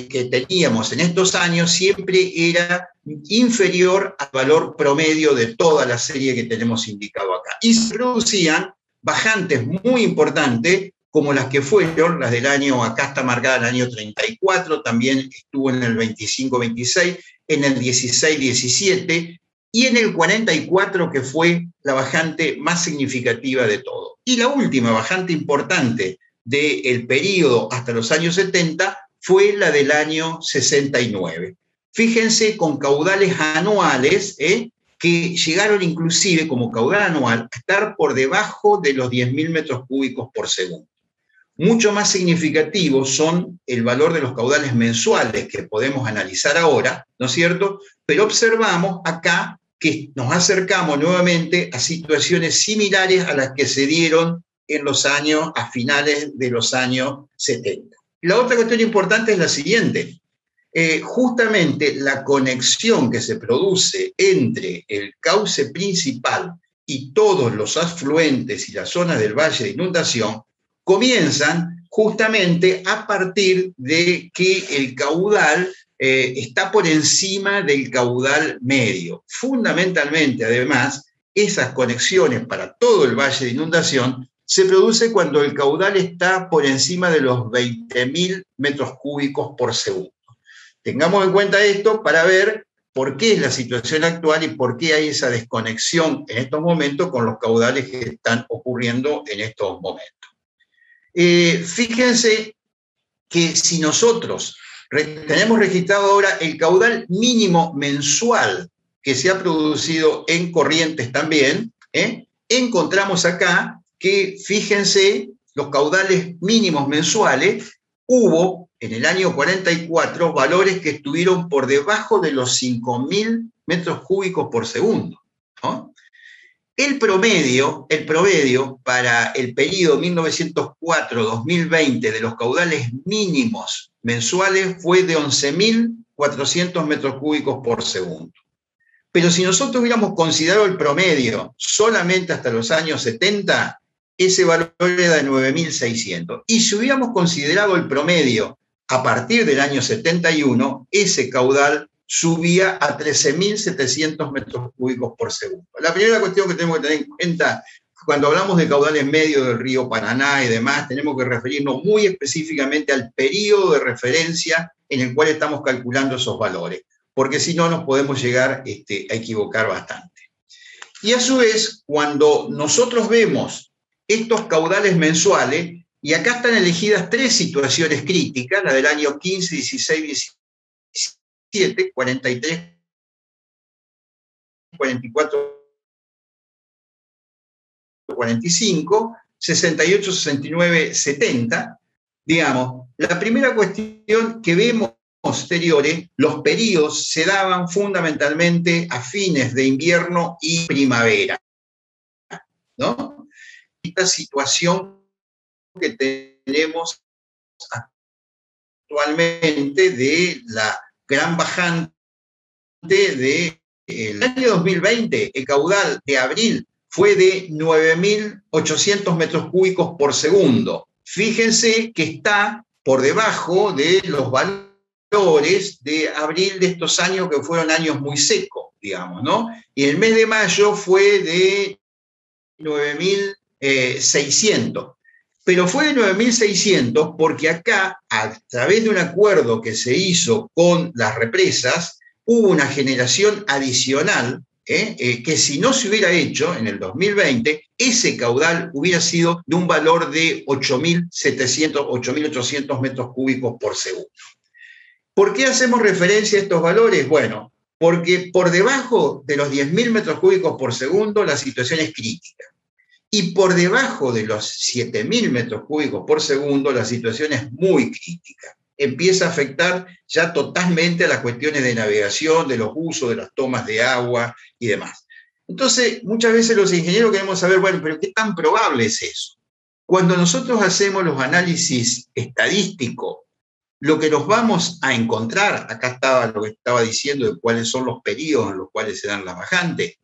que teníamos en estos años siempre era inferior al valor promedio de toda la serie que tenemos indicado acá. Y se producían bajantes muy importantes, como las que fueron las del año, acá está marcada el año 34, también estuvo en el 25-26, en el 16-17 y en el 44, que fue la bajante más significativa de todo. Y la última bajante importante del periodo hasta los años 70 fue la del año 69. Fíjense, con caudales anuales, que llegaron inclusive como caudal anual a estar por debajo de los 10.000 metros cúbicos por segundo. Mucho más significativos son el valor de los caudales mensuales que podemos analizar ahora, ¿no es cierto? Pero observamos acá que nos acercamos nuevamente a situaciones similares a las que se dieron a finales de los años 70. La otra cuestión importante es la siguiente. Justamente la conexión que se produce entre el cauce principal y todos los afluentes y las zonas del valle de inundación comienzan justamente a partir de que el caudal está por encima del caudal medio. Fundamentalmente, además, esas conexiones para todo el valle de inundación se produce cuando el caudal está por encima de los 20.000 metros cúbicos por segundo. Tengamos en cuenta esto para ver por qué es la situación actual y por qué hay esa desconexión en estos momentos con los caudales que están ocurriendo en estos momentos. Fíjense que si nosotros tenemos registrado ahora el caudal mínimo mensual que se ha producido en Corrientes también, encontramos acá que, fíjense, los caudales mínimos mensuales, hubo en el año 44 valores que estuvieron por debajo de los 5.000 metros cúbicos por segundo, ¿no? El promedio para el periodo 1904-2020 de los caudales mínimos mensuales fue de 11.400 metros cúbicos por segundo. Pero si nosotros hubiéramos considerado el promedio solamente hasta los años 70, ese valor era de 9.600. Y si hubiéramos considerado el promedio a partir del año 71, ese caudal subía a 13.700 metros cúbicos por segundo. La primera cuestión que tenemos que tener en cuenta, cuando hablamos de caudales medios del río Paraná y demás, tenemos que referirnos muy específicamente al periodo de referencia en el cual estamos calculando esos valores, porque si no nos podemos llegar a equivocar bastante. Y a su vez, cuando nosotros vemos estos caudales mensuales, y acá están elegidas 3 situaciones críticas, la del año 15, 16, 17, 43, 44, 45, 68, 69, 70, digamos, la primera cuestión que vemos posteriores, los periodos se daban fundamentalmente a fines de invierno y primavera, ¿no? Esta situación que tenemos actualmente de la gran bajante del año 2020, el caudal de abril fue de 9.800 metros cúbicos por segundo. Fíjense que está por debajo de los valores de abril de estos años que fueron años muy secos, digamos, ¿no? Y el mes de mayo fue de 9.600. Pero fue de 9.600 porque acá, a través de un acuerdo que se hizo con las represas, hubo una generación adicional, que si no se hubiera hecho en el 2020, ese caudal hubiera sido de un valor de 8.700, 8.800 metros cúbicos por segundo. ¿Por qué hacemos referencia a estos valores? Bueno, porque por debajo de los 10.000 metros cúbicos por segundo la situación es crítica. Y por debajo de los 7.000 metros cúbicos por segundo la situación es muy crítica. Empieza a afectar ya totalmente a las cuestiones de navegación, de los usos, de las tomas de agua y demás. Entonces, muchas veces los ingenieros queremos saber, bueno, pero ¿qué tan probable es eso? Cuando nosotros hacemos los análisis estadísticos, lo que nos vamos a encontrar, acá estaba lo que estaba diciendo de cuáles son los periodos en los cuales se dan las bajantes.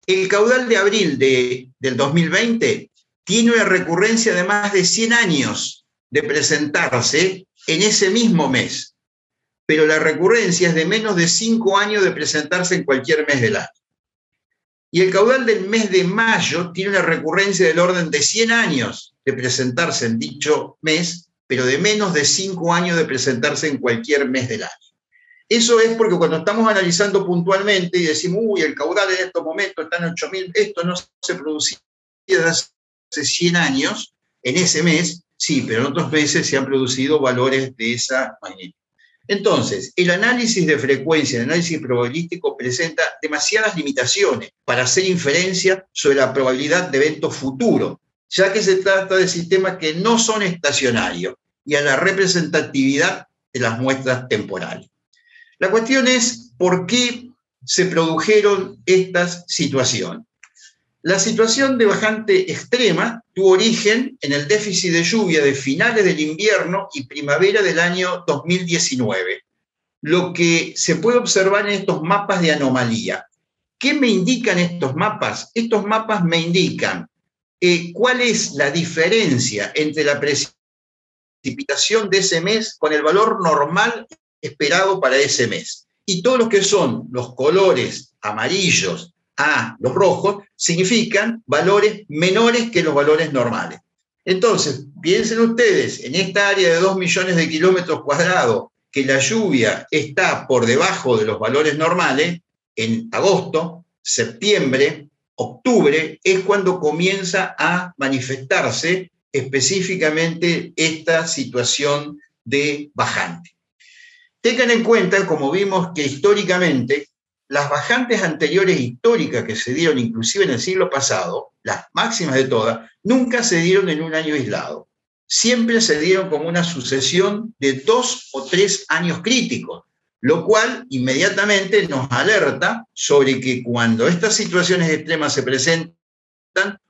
El caudal de abril del 2020 tiene una recurrencia de más de 100 años de presentarse en ese mismo mes, pero la recurrencia es de menos de 5 años de presentarse en cualquier mes del año. Y el caudal del mes de mayo tiene una recurrencia del orden de 100 años de presentarse en dicho mes, pero de menos de 5 años de presentarse en cualquier mes del año. Eso es porque cuando estamos analizando puntualmente y decimos, uy, el caudal en estos momentos está en 8.000, esto no se producía desde hace hace 100 años, en ese mes, sí, pero en otros meses se han producido valores de esa magnitud. Entonces, el análisis de frecuencia, el análisis probabilístico presenta demasiadas limitaciones para hacer inferencia sobre la probabilidad de eventos futuros, ya que se trata de sistemas que no son estacionarios y a la representatividad de las muestras temporales. La cuestión es por qué se produjeron estas situaciones. La situación de bajante extrema tuvo origen en el déficit de lluvia de finales del invierno y primavera del año 2019, lo que se puede observar en estos mapas de anomalía. ¿Qué me indican estos mapas? Estos mapas me indican cuál es la diferencia entre la precipitación de ese mes con el valor normal esperado para ese mes. Y todos los que son los colores amarillos a los rojos significan valores menores que los valores normales. Entonces, piensen ustedes, en esta área de 2 millones de kilómetros cuadrados, que la lluvia está por debajo de los valores normales, en agosto, septiembre, octubre, es cuando comienza a manifestarse específicamente esta situación de bajante. Tengan en cuenta, como vimos, que históricamente las bajantes anteriores históricas que se dieron inclusive en el siglo pasado, las máximas de todas, nunca se dieron en un año aislado. Siempre se dieron como una sucesión de 2 o 3 años críticos, lo cual inmediatamente nos alerta sobre que cuando estas situaciones extremas se presentan,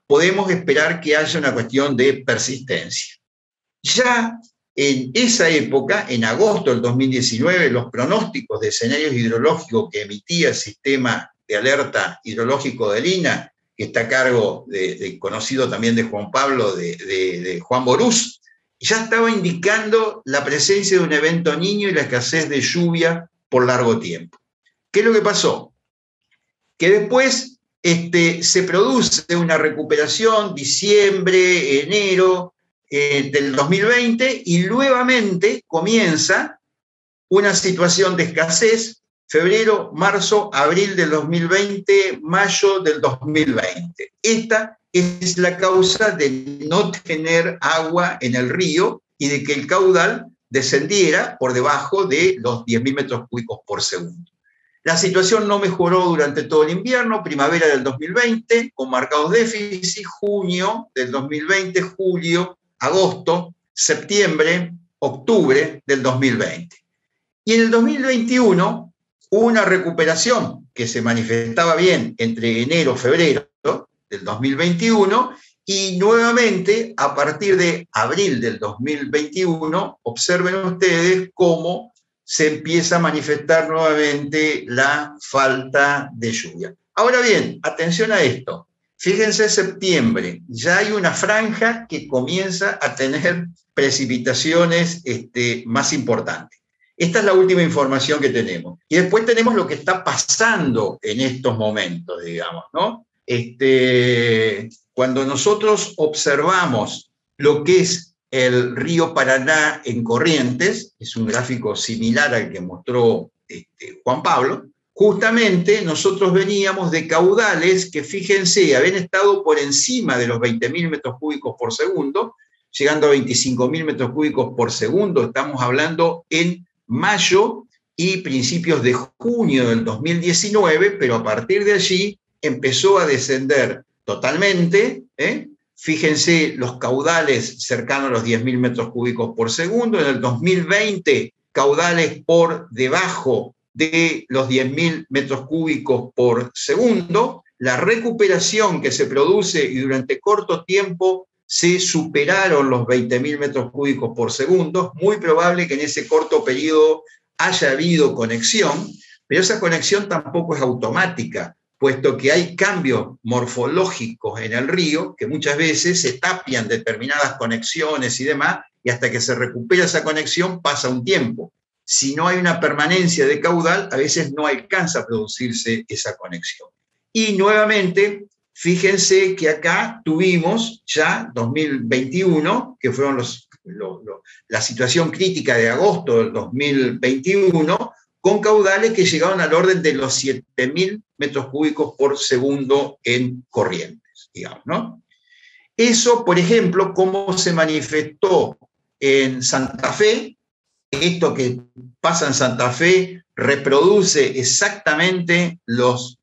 podemos esperar que haya una cuestión de persistencia. Ya en esa época, en agosto del 2019, los pronósticos de escenarios hidrológicos que emitía el sistema de alerta hidrológico del INA, que está a cargo conocido también de Juan Pablo, de Juan Borús, ya estaba indicando la presencia de un evento Niño y la escasez de lluvia por largo tiempo. ¿Qué es lo que pasó? Que después se produce una recuperación, diciembre, enero, del 2020, y nuevamente comienza una situación de escasez, febrero, marzo, abril del 2020, mayo del 2020. Esta es la causa de no tener agua en el río y de que el caudal descendiera por debajo de los 10.000 metros cúbicos por segundo. La situación no mejoró durante todo el invierno, primavera del 2020, con marcados déficits, junio del 2020, julio, agosto, septiembre, octubre del 2020. Y en el 2021 hubo una recuperación que se manifestaba bien entre enero y febrero del 2021 y nuevamente a partir de abril del 2021 observen ustedes cómo se empieza a manifestar nuevamente la falta de lluvia. Ahora bien, atención a esto. Fíjense, septiembre, ya hay una franja que comienza a tener precipitaciones más importantes. Esta es la última información que tenemos. Y después tenemos lo que está pasando en estos momentos, digamos, ¿no? Cuando nosotros observamos lo que es el río Paraná en Corrientes, es un gráfico similar al que mostró Juan Pablo, justamente nosotros veníamos de caudales que, fíjense, habían estado por encima de los 20.000 metros cúbicos por segundo, llegando a 25.000 metros cúbicos por segundo, estamos hablando en mayo y principios de junio del 2019, pero a partir de allí empezó a descender totalmente, Fíjense los caudales cercanos a los 10.000 metros cúbicos por segundo, en el 2020 caudales por debajo de los 10.000 metros cúbicos por segundo, la recuperación que se produce y durante corto tiempo se superaron los 20.000 metros cúbicos por segundo, muy probable que en ese corto periodo haya habido conexión, pero esa conexión tampoco es automática, puesto que hay cambios morfológicos en el río que muchas veces se tapian determinadas conexiones y demás, y hasta que se recupera esa conexión pasa un tiempo. Si no hay una permanencia de caudal, a veces no alcanza a producirse esa conexión. Y nuevamente, fíjense que acá tuvimos ya 2021, que fueron la situación crítica de agosto del 2021, con caudales que llegaron al orden de los 7.000 metros cúbicos por segundo en Corrientes, digamos, ¿no? Eso, por ejemplo, cómo se manifestó en Santa Fe, esto que pasa en Santa Fe reproduce exactamente las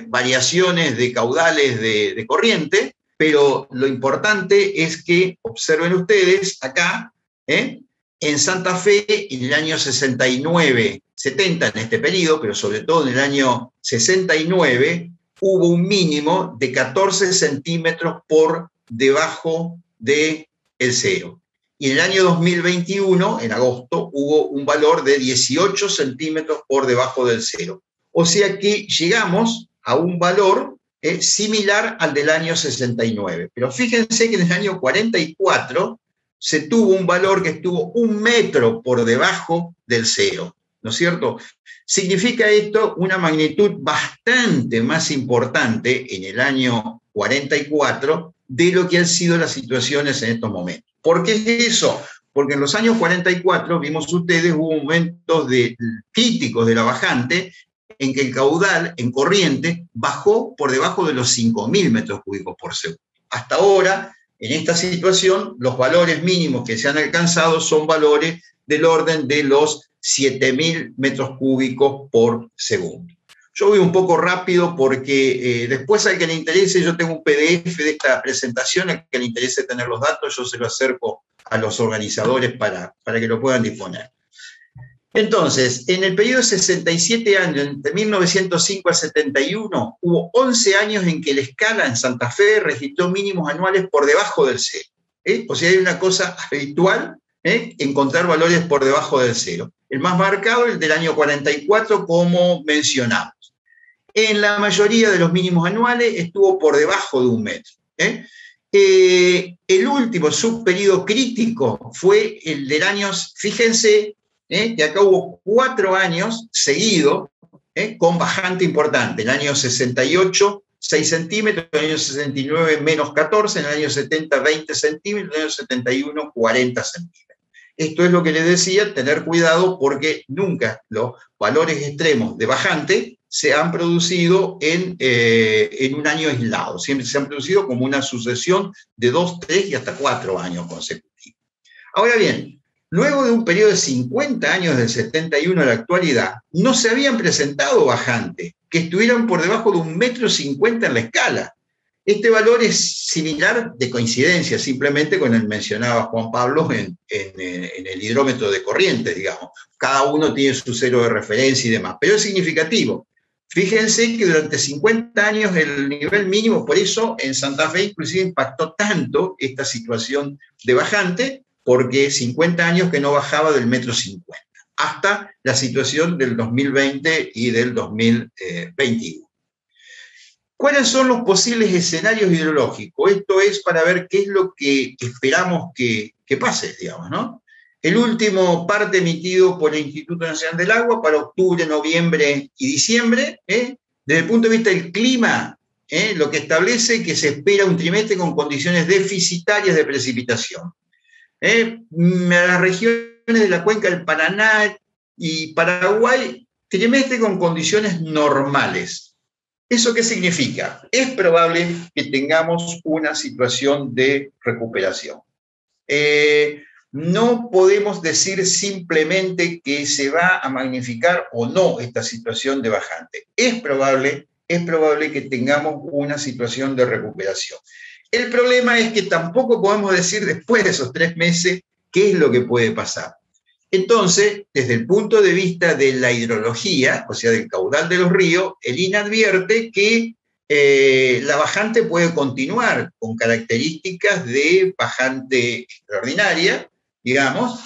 variaciones de caudales de corriente, pero lo importante es que observen ustedes acá, en Santa Fe, en el año 69, 70, en este periodo, pero sobre todo en el año 69, hubo un mínimo de 14 centímetros por debajo del cero. Y en el año 2021, en agosto, hubo un valor de 18 centímetros por debajo del cero. O sea que llegamos a un valor similar al del año 69. Pero fíjense que en el año 44 se tuvo un valor que estuvo 1 metro por debajo del cero, ¿no es cierto? Significa esto una magnitud bastante más importante en el año 44 de lo que han sido las situaciones en estos momentos. ¿Por qué es eso? Porque en los años 44, vimos ustedes, hubo momentos críticos de la bajante en que el caudal en corriente bajó por debajo de los 5.000 metros cúbicos por segundo. Hasta ahora, en esta situación, los valores mínimos que se han alcanzado son valores del orden de los 7.000 metros cúbicos por segundo. Yo voy un poco rápido porque después al que le interese, yo tengo un PDF de esta presentación, al que le interese tener los datos, yo se lo acerco a los organizadores para que lo puedan disponer. Entonces, en el periodo de 67 años, entre 1905 al 71, hubo 11 años en que la escala en Santa Fe registró mínimos anuales por debajo del cero. O sea, hay una cosa habitual, encontrar valores por debajo del cero. El más marcado, el del año 44, como mencionamos. En la mayoría de los mínimos anuales estuvo por debajo de 1 metro. El último subperíodo crítico fue el del año, fíjense, que acá hubo 4 años seguidos con bajante importante. En el año 68, 6 centímetros, en el año 69, menos 14, en el año 70, 20 centímetros, en el año 71, 40 centímetros. Esto es lo que les decía, tener cuidado porque nunca los valores extremos de bajante se han producido en un año aislado. Siempre se han producido como una sucesión de 2, 3 y hasta 4 años consecutivos. Ahora bien, luego de un periodo de 50 años del 71 a la actualidad, no se habían presentado bajantes que estuvieran por debajo de 1,50 m en la escala. Este valor es similar de coincidencia, simplemente con el mencionaba Juan Pablo en el hidrómetro de corriente, digamos. Cada uno tiene su cero de referencia y demás, pero es significativo. Fíjense que durante 50 años el nivel mínimo, por eso en Santa Fe inclusive impactó tanto esta situación de bajante, porque 50 años que no bajaba del 1,50 m, hasta la situación del 2020 y del 2021. ¿Cuáles son los posibles escenarios hidrológicos? Esto es para ver qué es lo que esperamos que pase, digamos, ¿no? El último parte emitido por el Instituto Nacional del Agua para octubre, noviembre y diciembre, desde el punto de vista del clima, lo que establece que se espera un trimestre con condiciones deficitarias de precipitación. Las regiones de la cuenca del Paraná y Paraguay, trimestre con condiciones normales. ¿Eso qué significa? Es probable que tengamos una situación de recuperación. No podemos decir simplemente que se va a magnificar o no esta situación de bajante. Es probable que tengamos una situación de recuperación. El problema es que tampoco podemos decir después de esos 3 meses qué es lo que puede pasar. Entonces, desde el punto de vista de la hidrología, o sea, del caudal de los ríos, el INA advierte que la bajante puede continuar con características de bajante extraordinaria, digamos,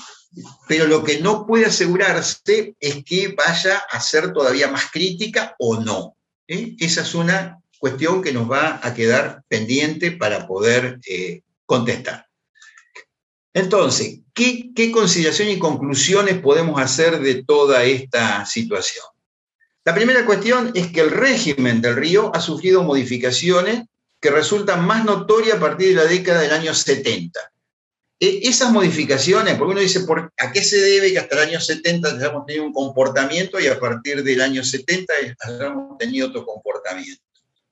pero lo que no puede asegurarse es que vaya a ser todavía más crítica o no. Esa es una cuestión que nos va a quedar pendiente para poder contestar. Entonces, ¿qué consideración y conclusiones podemos hacer de toda esta situación? La primera cuestión es que el régimen del río ha sufrido modificaciones que resultan más notorias a partir de la década del año 70. Esas modificaciones, porque uno dice, ¿a qué se debe que hasta el año 70 hayamos tenido un comportamiento y a partir del año 70 hayamos tenido otro comportamiento?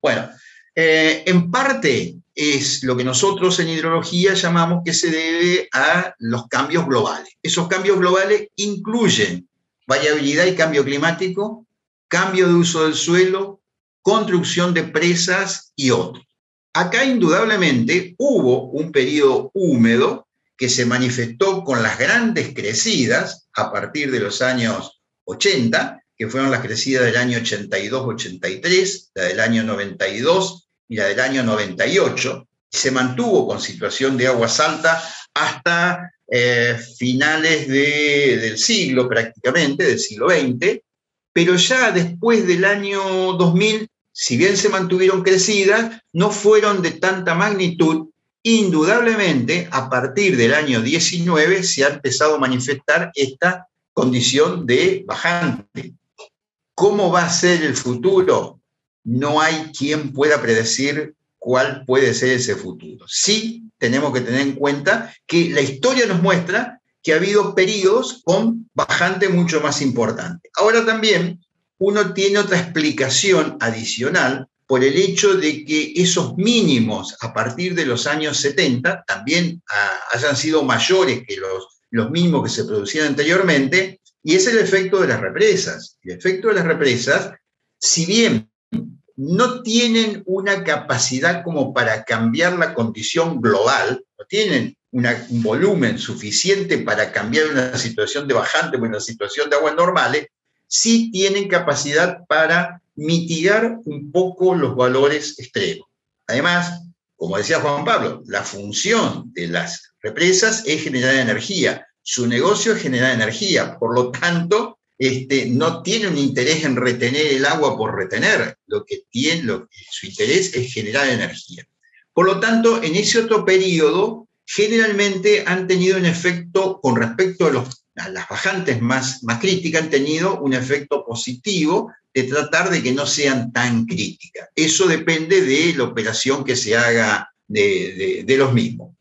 Bueno, en parte es lo que nosotros en hidrología llamamos que se debe a los cambios globales. Esos cambios globales incluyen variabilidad y cambio climático, cambio de uso del suelo, construcción de presas y otros. Acá indudablemente hubo un periodo húmedo que se manifestó con las grandes crecidas a partir de los años 80, que fueron las crecidas del año 82-83, la del año 92 y la del año 98, y se mantuvo con situación de aguas altas hasta finales del siglo prácticamente, del siglo XX, pero ya después del año 2000, si bien se mantuvieron crecidas, no fueron de tanta magnitud. Indudablemente, a partir del año 19 se ha empezado a manifestar esta condición de bajante. ¿Cómo va a ser el futuro? No hay quien pueda predecir cuál puede ser ese futuro. Sí tenemos que tener en cuenta que la historia nos muestra que ha habido periodos con bajante mucho más importante. Ahora también uno tiene otra explicación adicional por el hecho de que esos mínimos a partir de los años 70 también hayan sido mayores que los mínimos que se producían anteriormente, y es el efecto de las represas. El efecto de las represas, si bien no tienen una capacidad como para cambiar la condición global, no tienen un volumen suficiente para cambiar una situación de bajante o una situación de aguas normales, sí tienen capacidad para mitigar un poco los valores extremos. Además, como decía Juan Pablo, la función de las represas es generar energía. Su negocio es generar energía, por lo tanto, no tiene un interés en retener el agua por retener, su interés es generar energía. Por lo tanto, en ese otro periodo, generalmente han tenido un efecto, con respecto a las bajantes más críticas, han tenido un efecto positivo de tratar de que no sean tan críticas. Eso depende de la operación que se haga de los mismos.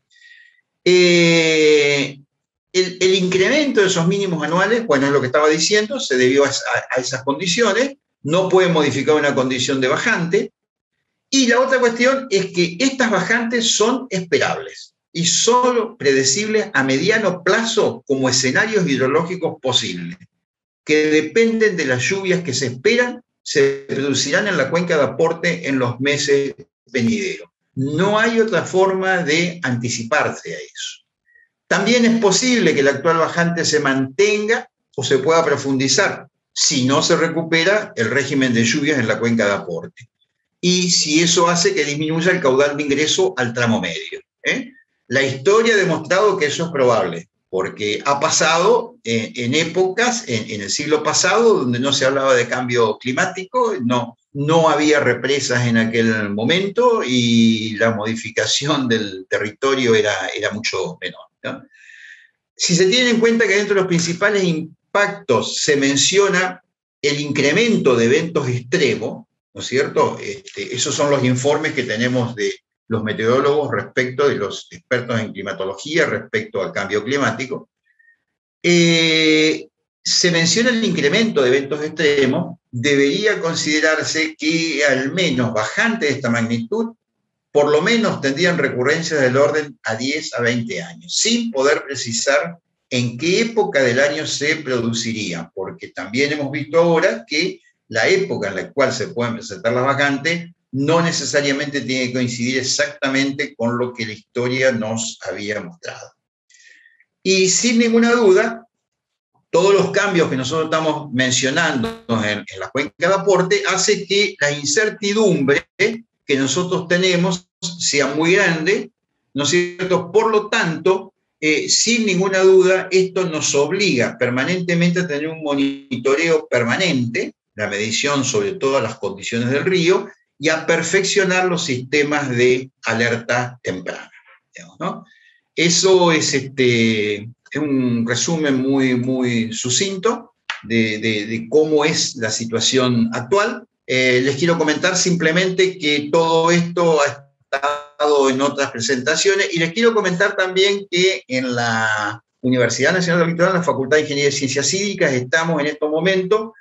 El incremento de esos mínimos anuales, bueno, es lo que estaba diciendo, se debió a esas condiciones, no puede modificar una condición de bajante, y la otra cuestión es que estas bajantes son esperables y solo predecibles a mediano plazo como escenarios hidrológicos posibles, que dependen de las lluvias que se esperan, se producirán en la cuenca de aporte en los meses venideros. No hay otra forma de anticiparse a eso. También es posible que el actual bajante se mantenga o se pueda profundizar si no se recupera el régimen de lluvias en la cuenca de aporte. Y si eso hace que disminuya el caudal de ingreso al tramo medio. La historia ha demostrado que eso es probable, porque ha pasado en épocas, en el siglo pasado, donde no se hablaba de cambio climático, no había represas en aquel momento y la modificación del territorio era mucho menor, ¿no? Si se tiene en cuenta que dentro de los principales impactos se menciona el incremento de eventos extremos, ¿no es cierto? Esos son los informes que tenemos de los meteorólogos respecto de los expertos en climatología respecto al cambio climático. Se menciona el incremento de eventos extremos, debería considerarse que al menos bajantes de esta magnitud, por lo menos tendrían recurrencias del orden a 10 a 20 años, sin poder precisar en qué época del año se producirían, porque también hemos visto ahora que la época en la cual se pueden presentar las bajantes no necesariamente tiene que coincidir exactamente con lo que la historia nos había mostrado. Y sin ninguna duda, todos los cambios que nosotros estamos mencionando en la cuenca de aporte hace que la incertidumbre que nosotros tenemos sea muy grande, ¿no es cierto? Por lo tanto, sin ninguna duda, esto nos obliga permanentemente a tener un monitoreo permanente, la medición sobre todas las condiciones del río, y a perfeccionar los sistemas de alerta temprana, digamos, ¿no? Eso es un resumen muy sucinto de cómo es la situación actual. Les quiero comentar simplemente que todo esto ha estado en otras presentaciones, y les quiero comentar también que en la Universidad Nacional del Litoral, en la Facultad de Ingeniería y Ciencias Hídricas, estamos en estos momentos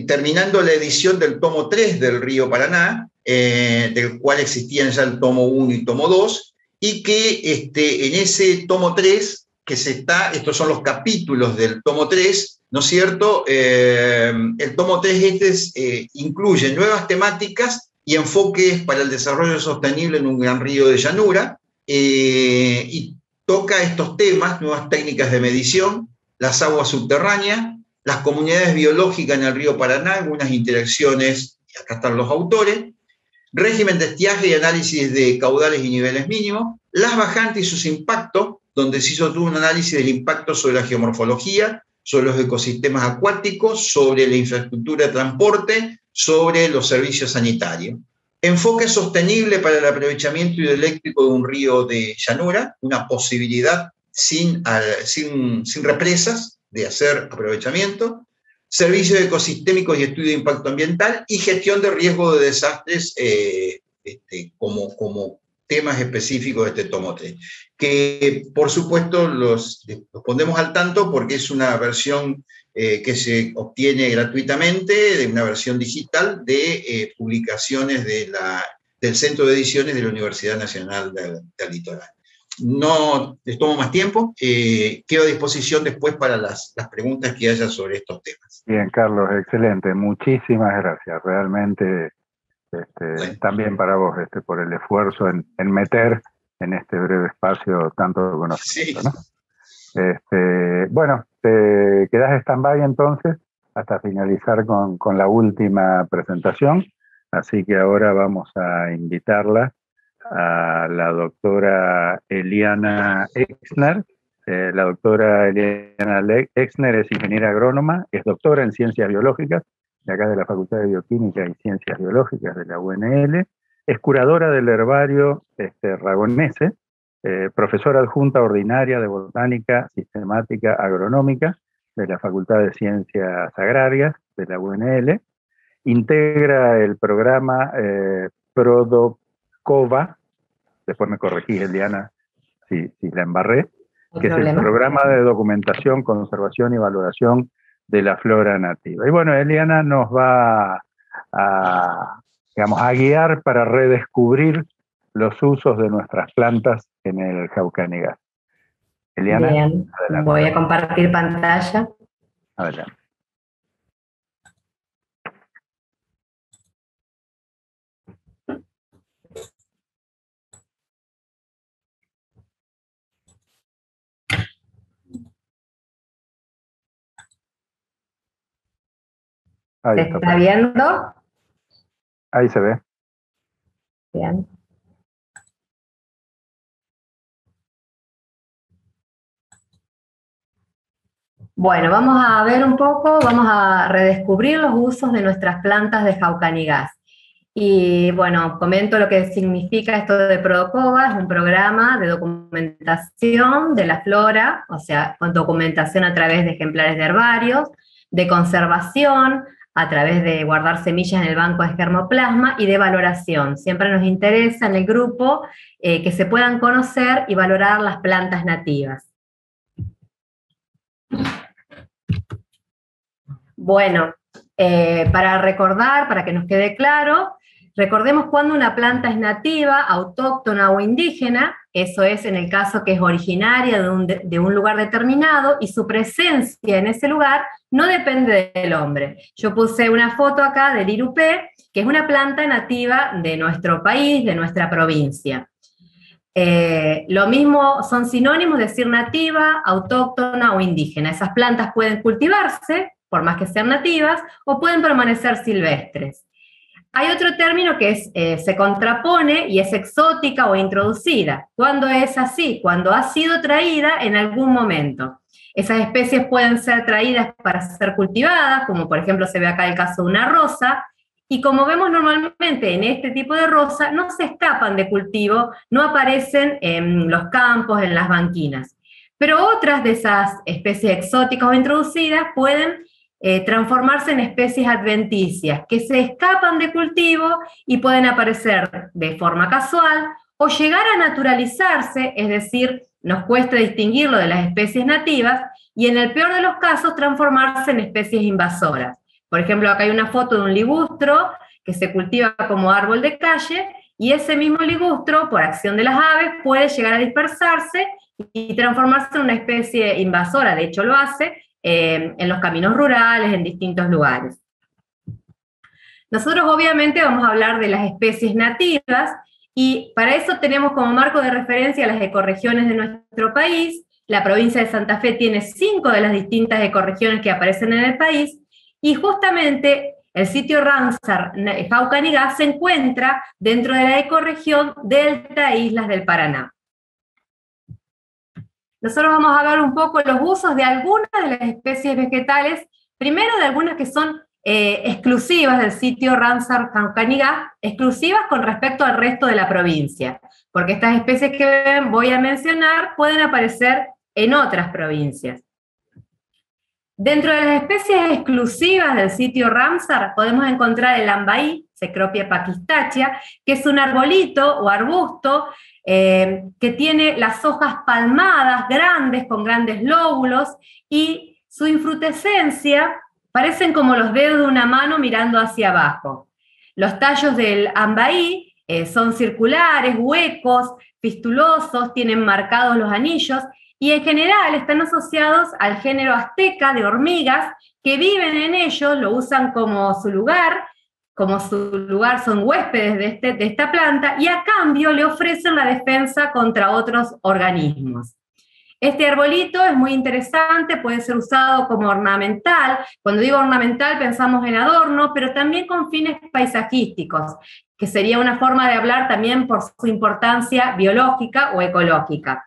terminando la edición del tomo 3 del Río Paraná, del cual existían ya el tomo 1 y tomo 2, y que en ese tomo 3, estos son los capítulos del tomo 3, ¿no es cierto? El tomo 3 incluye nuevas temáticas y enfoques para el desarrollo sostenible en un gran río de llanura, y toca estos temas: nuevas técnicas de medición, las aguas subterráneas, las comunidades biológicas en el río Paraná, algunas interacciones, y acá están los autores, régimen de estiaje y análisis de caudales y niveles mínimos, las bajantes y sus impactos, donde se hizo todo un análisis del impacto sobre la geomorfología, sobre los ecosistemas acuáticos, sobre la infraestructura de transporte, sobre los servicios sanitarios. Enfoque sostenible para el aprovechamiento hidroeléctrico de un río de llanura, una posibilidad sin represas de hacer aprovechamiento. Servicios ecosistémicos y estudio de impacto ambiental, y gestión de riesgo de desastres como temas específicos de este tomo 3. Que por supuesto los pondremos al tanto porque es una versión que se obtiene gratuitamente, de una versión digital de publicaciones del Centro de Ediciones de la Universidad Nacional del Litoral. No les tomo más tiempo, quedo a disposición después para las preguntas que haya sobre estos temas. Bien, Carlos, excelente, muchísimas gracias, realmente también para vos por el esfuerzo en meter en este breve espacio tanto conocimiento, sí. ¿No? Bueno, te quedás stand-by entonces hasta finalizar con la última presentación, así que ahora vamos a invitarla a la doctora Eliana Exner. La doctora Eliana Exner es ingeniera agrónoma, es doctora en ciencias biológicas, de acá de la Facultad de Bioquímica y Ciencias Biológicas de la UNL, es curadora del herbario Ragonese, profesora adjunta ordinaria de Botánica Sistemática Agronómica de la Facultad de Ciencias Agrarias de la UNL, integra el programa PRODOCOVA, después me corregís, Eliana, si la embarré, que es el programa de documentación, conservación y valoración de la flora nativa. Y bueno, Eliana nos va a guiar para redescubrir los usos de nuestras plantas en el Jaucanigas. Eliana, bien, adelante. Voy a compartir pantalla. Adelante. ¿Se está viendo? Ahí se ve. Bien. Bueno, vamos a ver un poco, vamos a redescubrir los usos de nuestras plantas de Jaucanigas. Y bueno, comento lo que significa esto de PRODOCOVA. Es un programa de documentación de la flora, o sea, con documentación a través de ejemplares de herbarios, de conservación, a través de guardar semillas en el banco de germoplasma, y de valoración. Siempre nos interesa en el grupo que se puedan conocer y valorar las plantas nativas. Bueno, para recordar, para que nos quede claro, recordemos cuando una planta es nativa, autóctona o indígena. Eso es en el caso que es originaria de un lugar determinado y su presencia en ese lugar no depende del hombre. Yo puse una foto acá del irupé, que es una planta nativa de nuestro país, de nuestra provincia. Lo mismo, son sinónimos de decir nativa, autóctona o indígena. Esas plantas pueden cultivarse, por más que sean nativas, o pueden permanecer silvestres. Hay otro término que se contrapone y es exótica o introducida. ¿Cuándo es así? Cuando ha sido traída en algún momento. Esas especies pueden ser traídas para ser cultivadas, como por ejemplo se ve acá el caso de una rosa, y como vemos normalmente en este tipo de rosa, no se escapan de cultivo, no aparecen en los campos, en las banquinas. Pero otras de esas especies exóticas o introducidas pueden transformarse en especies adventicias, que se escapan de cultivo y pueden aparecer de forma casual o llegar a naturalizarse, es decir, nos cuesta distinguirlo de las especies nativas, y en el peor de los casos transformarse en especies invasoras. Por ejemplo, acá hay una foto de un ligustro que se cultiva como árbol de calle, y ese mismo ligustro, por acción de las aves, puede llegar a dispersarse y transformarse en una especie invasora. De hecho, lo hace en los caminos rurales, en distintos lugares. Nosotros obviamente vamos a hablar de las especies nativas, y para eso tenemos como marco de referencia las ecorregiones de nuestro país. La provincia de Santa Fe tiene 5 de las distintas ecorregiones que aparecen en el país, y justamente el sitio Ramsar Jaucanigá se encuentra dentro de la ecorregión Delta e Islas del Paraná. Nosotros vamos a ver un poco los usos de algunas de las especies vegetales, primero de algunas que son exclusivas del sitio Ramsar Jaucanigá, exclusivas con respecto al resto de la provincia, porque estas especies que voy a mencionar pueden aparecer en otras provincias. Dentro de las especies exclusivas del sitio Ramsar podemos encontrar el ambaí, Cecropia paquistachea, que es un arbolito o arbusto que tiene las hojas palmadas, grandes, con grandes lóbulos, y su infrutescencia parecen como los dedos de una mano mirando hacia abajo. Los tallos del ambaí son circulares, huecos, fistulosos, tienen marcados los anillos, y en general están asociados al género azteca de hormigas que viven en ellos, lo usan como su lugar son huéspedes de esta planta, y a cambio le ofrecen la defensa contra otros organismos. Este arbolito es muy interesante, puede ser usado como ornamental. Cuando digo ornamental pensamos en adorno, pero también con fines paisajísticos, que sería una forma de hablar también por su importancia biológica o ecológica.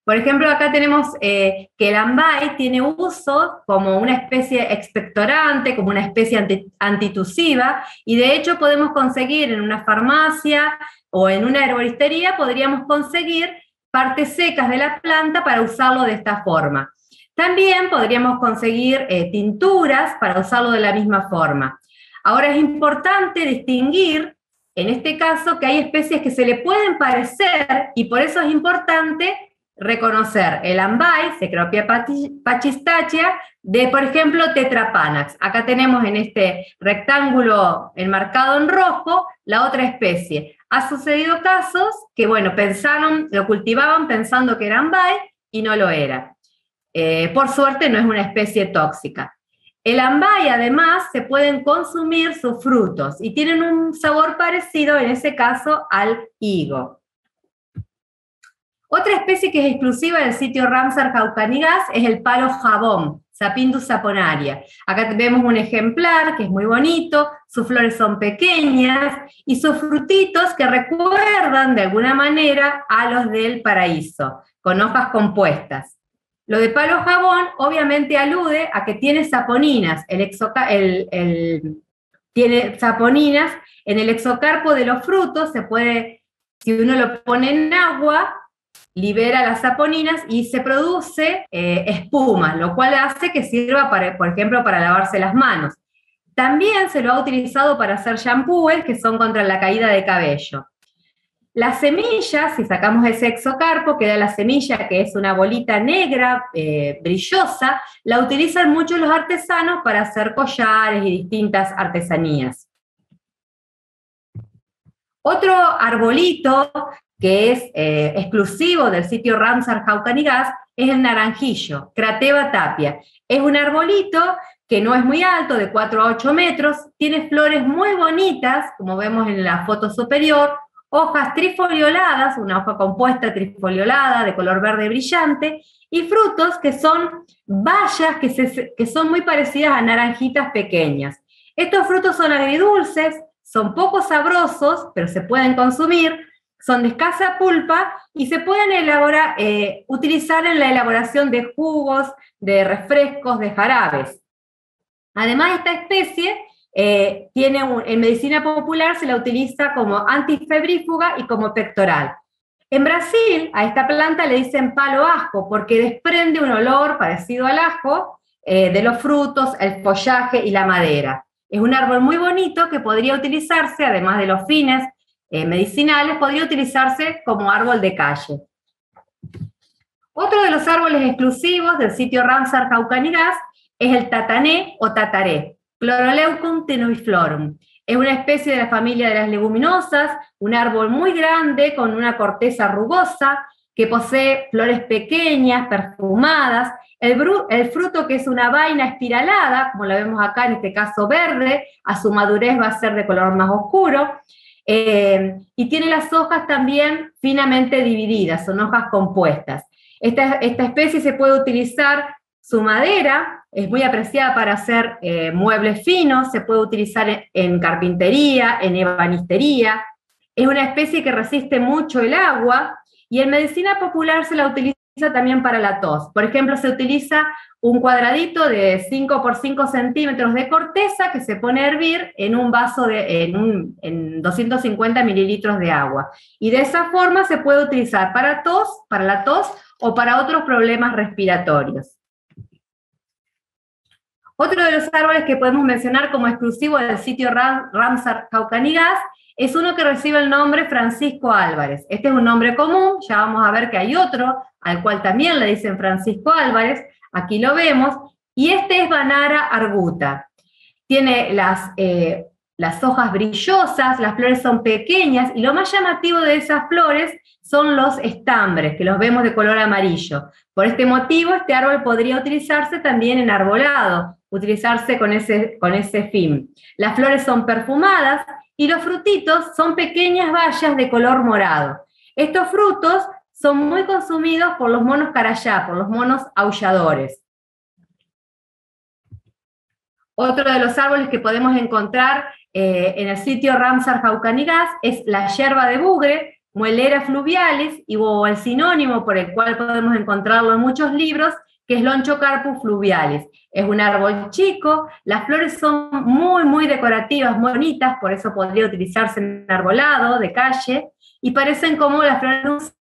Por ejemplo, acá tenemos que el ambay tiene uso como una especie expectorante, como una especie antitusiva, y de hecho podemos conseguir en una farmacia o en una herboristería, podríamos conseguir partes secas de la planta para usarlo de esta forma. También podríamos conseguir tinturas para usarlo de la misma forma. Ahora es importante distinguir, en este caso, que hay especies que se le pueden parecer, y por eso es importante reconocer el ambay, Cecropia paquistachea, de, por ejemplo, Tetrapanax. Acá tenemos en este rectángulo enmarcado en rojo la otra especie. Ha sucedido casos que, bueno, lo cultivaban pensando que era ambay y no lo era. Por suerte no es una especie tóxica. El ambay, además, se pueden consumir sus frutos y tienen un sabor parecido, en ese caso, al higo. Otra especie que es exclusiva del sitio Ramsar Jaucanigás es el palo jabón, Sapindus saponaria. Acá vemos un ejemplar que es muy bonito, sus flores son pequeñas y sus frutitos que recuerdan de alguna manera a los del paraíso, con hojas compuestas. Lo de palo jabón obviamente alude a que tiene saponinas, tiene saponinas en el exocarpo de los frutos, si uno lo pone en agua, libera las saponinas y se produce espuma, lo cual hace que sirva, por ejemplo, para lavarse las manos. También se lo ha utilizado para hacer shampoos que son contra la caída de cabello. Las semillas, si sacamos ese exocarpo, queda la semilla, que es una bolita negra, brillosa, la utilizan mucho los artesanos para hacer collares y distintas artesanías. Otro arbolito que es exclusivo del sitio Ramsar Jaucanigás es el naranjillo, Crateba tapia. Es un arbolito que no es muy alto, de 4 a 8 metros, tiene flores muy bonitas, como vemos en la foto superior, hojas trifolioladas, una hoja compuesta trifoliolada de color verde brillante, y frutos que son bayas que son muy parecidas a naranjitas pequeñas. Estos frutos son agridulces, son poco sabrosos, pero se pueden consumir, son de escasa pulpa y se pueden utilizar en la elaboración de jugos, de refrescos, de jarabes. Además, esta especie en medicina popular se la utiliza como antifebrífuga y como pectoral. En Brasil, a esta planta le dicen palo ajo porque desprende un olor parecido al ajo de los frutos, el follaje y la madera. Es un árbol muy bonito que podría utilizarse, además de los fines medicinales, podría utilizarse como árbol de calle. Otro de los árboles exclusivos del sitio Ramsar Jaucanigás es el tatané o tataré. Chloroleucum tenuiflorum. Es una especie de la familia de las leguminosas, un árbol muy grande con una corteza rugosa, que posee flores pequeñas, perfumadas, el fruto, que es una vaina espiralada, como la vemos acá, en este caso verde, a su madurez va a ser de color más oscuro, y tiene las hojas también finamente divididas, son hojas compuestas. Esta especie se puede utilizar, su madera es muy apreciada para hacer muebles finos, se puede utilizar en carpintería, en ebanistería, es una especie que resiste mucho el agua, y en medicina popular se la utiliza también para la tos. Por ejemplo, se utiliza un cuadradito de 5 por 5 centímetros de corteza que se pone a hervir en un vaso en 250 mililitros de agua. Y de esa forma se puede utilizar para la tos o para otros problemas respiratorios. Otro de los árboles que podemos mencionar como exclusivo del sitio Ramsar Jaucanigas es uno que recibe el nombre Francisco Álvarez. Este es un nombre común, ya vamos a ver que hay otro, al cual también le dicen Francisco Álvarez, aquí lo vemos, y este es Vanara arguta. Tiene las hojas brillosas, las flores son pequeñas, y lo más llamativo de esas flores son los estambres, que los vemos de color amarillo. Por este motivo, este árbol podría utilizarse también en arbolado, utilizarse con ese fin. Las flores son perfumadas, y los frutitos son pequeñas bayas de color morado. Estos frutos son muy consumidos por los monos carayá, por los monos aulladores. Otro de los árboles que podemos encontrar en el sitio Ramsar Jaucanigas es la yerba de bugre, Muelera fluvialis, o el sinónimo por el cual podemos encontrarlo en muchos libros, que es Lonchocarpus fluvialis. Es un árbol chico, las flores son muy, muy decorativas, muy bonitas, por eso podría utilizarse en arbolado, de calle, y parecen como las flores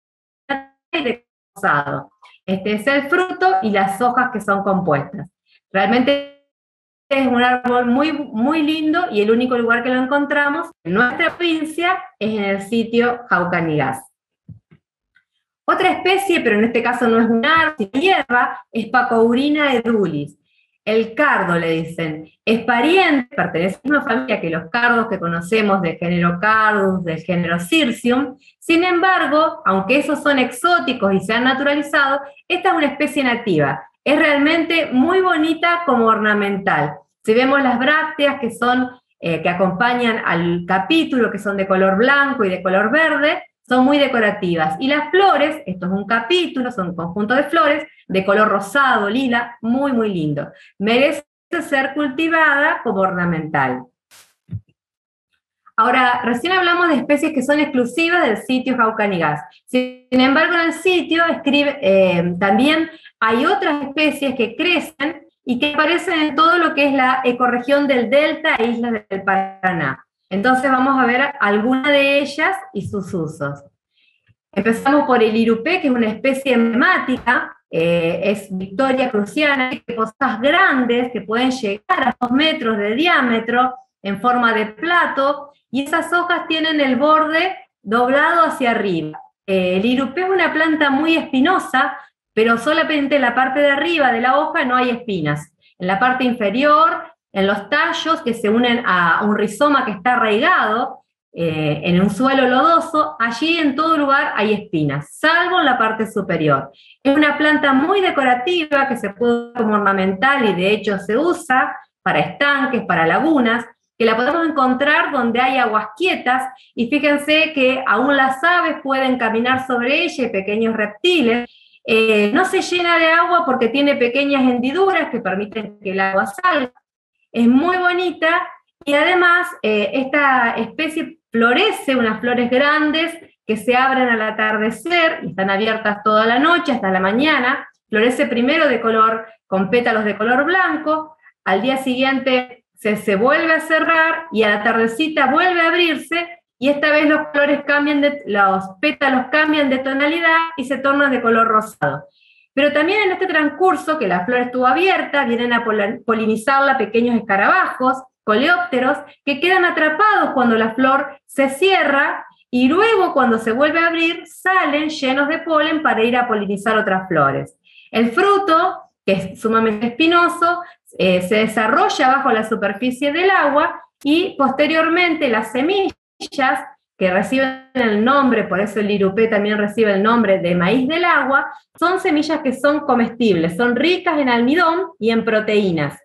de rosado. Este es el fruto y las hojas que son compuestas. Realmente es un árbol muy, muy lindo, y el único lugar que lo encontramos en nuestra provincia es en el sitio Jaucanigas. Otra especie, pero en este caso no es un árbol, sino hierba, es Pacourina edulis. El cardo, le dicen, es pariente, pertenece a una familia que los cardos que conocemos del género Cardus, del género Cirsium. Sin embargo, aunque esos son exóticos y se han naturalizado, esta es una especie nativa. Es realmente muy bonita como ornamental. Si vemos las brácteas que acompañan al capítulo, que son de color blanco y de color verde, son muy decorativas. Y las flores, esto es un capítulo, son un conjunto de flores, de color rosado, lila, muy, muy lindo. Merece ser cultivada como ornamental. Ahora, recién hablamos de especies que son exclusivas del sitio Jaucanigas. Sin embargo, en el sitio también hay otras especies que crecen y que aparecen en todo lo que es la ecorregión del Delta e Islas del Paraná. Entonces vamos a ver algunas de ellas y sus usos. Empezamos por el irupé, que es una especie emblemática, es Victoria cruciana, que posee hojas grandes que pueden llegar a 2 metros de diámetro en forma de plato, y esas hojas tienen el borde doblado hacia arriba. El irupé es una planta muy espinosa, pero solamente en la parte de arriba de la hoja no hay espinas. En la parte inferior, en los tallos que se unen a un rizoma que está arraigado en un suelo lodoso, allí en todo lugar hay espinas, salvo en la parte superior. Es una planta muy decorativa que se puede usar como ornamental, y de hecho se usa para estanques, para lagunas, que la podemos encontrar donde hay aguas quietas, y fíjense que aún las aves pueden caminar sobre ella, y pequeños reptiles. No se llena de agua porque tiene pequeñas hendiduras que permiten que el agua salga. Es muy bonita, y además esta especie florece, unas flores grandes que se abren al atardecer y están abiertas toda la noche hasta la mañana. Florece primero con pétalos de color blanco, al día siguiente se vuelve a cerrar y a la tardecita vuelve a abrirse, y esta vez los pétalos cambian de tonalidad y se tornan de color rosado. Pero también en este transcurso que la flor estuvo abierta, vienen a polinizarla pequeños escarabajos, coleópteros, que quedan atrapados cuando la flor se cierra, y luego cuando se vuelve a abrir salen llenos de polen para ir a polinizar otras flores. El fruto, que es sumamente espinoso, se desarrolla bajo la superficie del agua y posteriormente las semillas que reciben el nombre, por eso el lirupé también recibe el nombre de maíz del agua, son semillas que son comestibles, son ricas en almidón y en proteínas.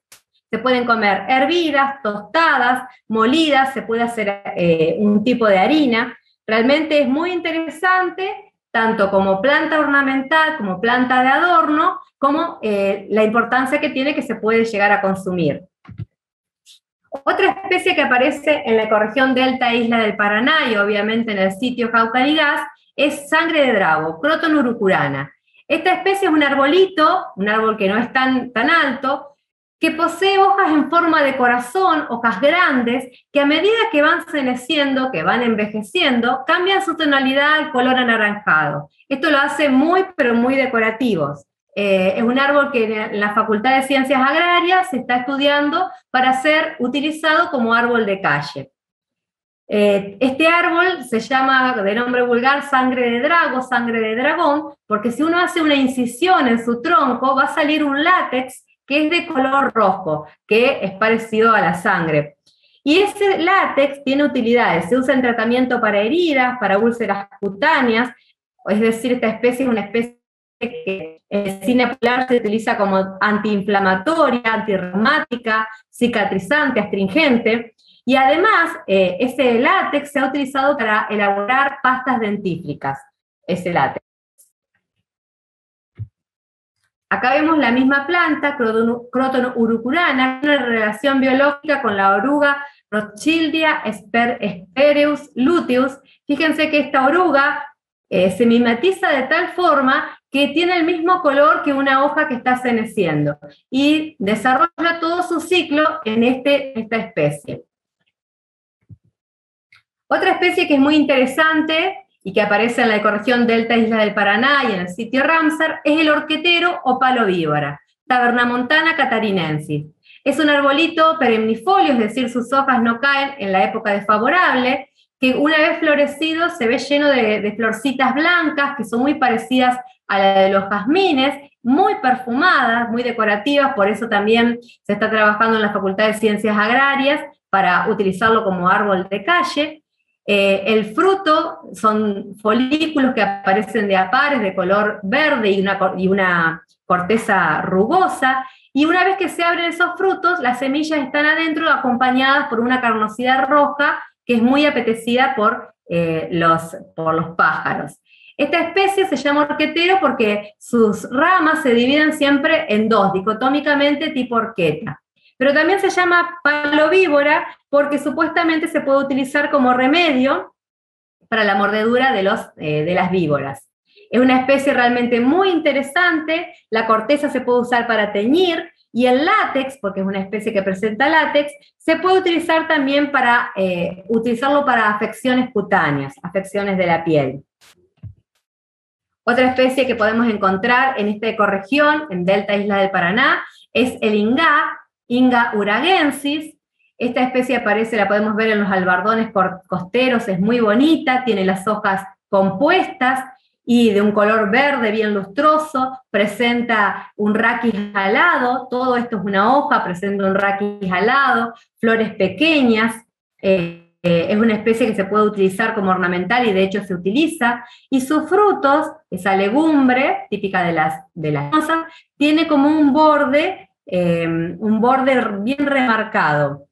Se pueden comer hervidas, tostadas, molidas, se puede hacer un tipo de harina. Realmente es muy interesante, tanto como planta ornamental, como planta de adorno, como la importancia que tiene que se puede llegar a consumir. Otra especie que aparece en la ecorregión Delta Isla del Paraná y obviamente en el sitio Cauca-Ligás es sangre de drago, Croton urucurana. Esta especie es un arbolito, un árbol que no es tan alto, que posee hojas en forma de corazón, hojas grandes, que a medida que van feneciendo, que van envejeciendo, cambian su tonalidad al color anaranjado. Esto lo hace muy, pero muy decorativos. Es un árbol que en la Facultad de Ciencias Agrarias se está estudiando para ser utilizado como árbol de calle. Este árbol se llama de nombre vulgar sangre de drago, sangre de dragón, porque si uno hace una incisión en su tronco va a salir un látex que es de color rojo, que es parecido a la sangre. Y ese látex tiene utilidades, se usa en tratamiento para heridas, para úlceras cutáneas, es decir, esta especie es una especie que en cine popular se utiliza como antiinflamatoria, antirreumática, cicatrizante, astringente, y además ese látex se ha utilizado para elaborar pastas dentífricas, ese látex. Acá vemos la misma planta, Croton urucurana, tiene una relación biológica con la oruga Rothschildia spereus luteus. Fíjense que esta oruga se mimetiza de tal forma que tiene el mismo color que una hoja que está feneciendo y desarrolla todo su ciclo en esta especie. Otra especie que es muy interesante y que aparece en la ecorregión Delta Isla del Paraná y en el sitio Ramsar, es el horquetero o palo víbora, Tabernamontana catarinensis. Es un arbolito perennifolio, es decir, sus hojas no caen en la época desfavorable, que una vez florecido se ve lleno de florcitas blancas, que son muy parecidas a la de los jazmines, muy perfumadas, muy decorativas, por eso también se está trabajando en la Facultad de Ciencias Agrarias para utilizarlo como árbol de calle. El fruto son folículos que aparecen de a pares de color verde y una corteza rugosa, y una vez que se abren esos frutos, las semillas están adentro acompañadas por una carnosidad roja que es muy apetecida por los pájaros. Esta especie se llama horquetero porque sus ramas se dividen siempre en dos, dicotómicamente tipo horqueta. Pero también se llama palo víbora porque supuestamente se puede utilizar como remedio para la mordedura de las víboras. Es una especie realmente muy interesante, la corteza se puede usar para teñir, y el látex, porque es una especie que presenta látex, se puede utilizar también para utilizarlo para afecciones cutáneas, afecciones de la piel. Otra especie que podemos encontrar en esta ecorregión, en Delta Isla del Paraná, es el ingá, Inga uragensis. Esta especie aparece, la podemos ver en los albardones costeros, es muy bonita, tiene las hojas compuestas y de un color verde bien lustroso, presenta un raquis alado, todo esto es una hoja, presenta un raquis alado, flores pequeñas, es una especie que se puede utilizar como ornamental y de hecho se utiliza, y sus frutos, esa legumbre típica de las cosas, tiene como un borde bien remarcado.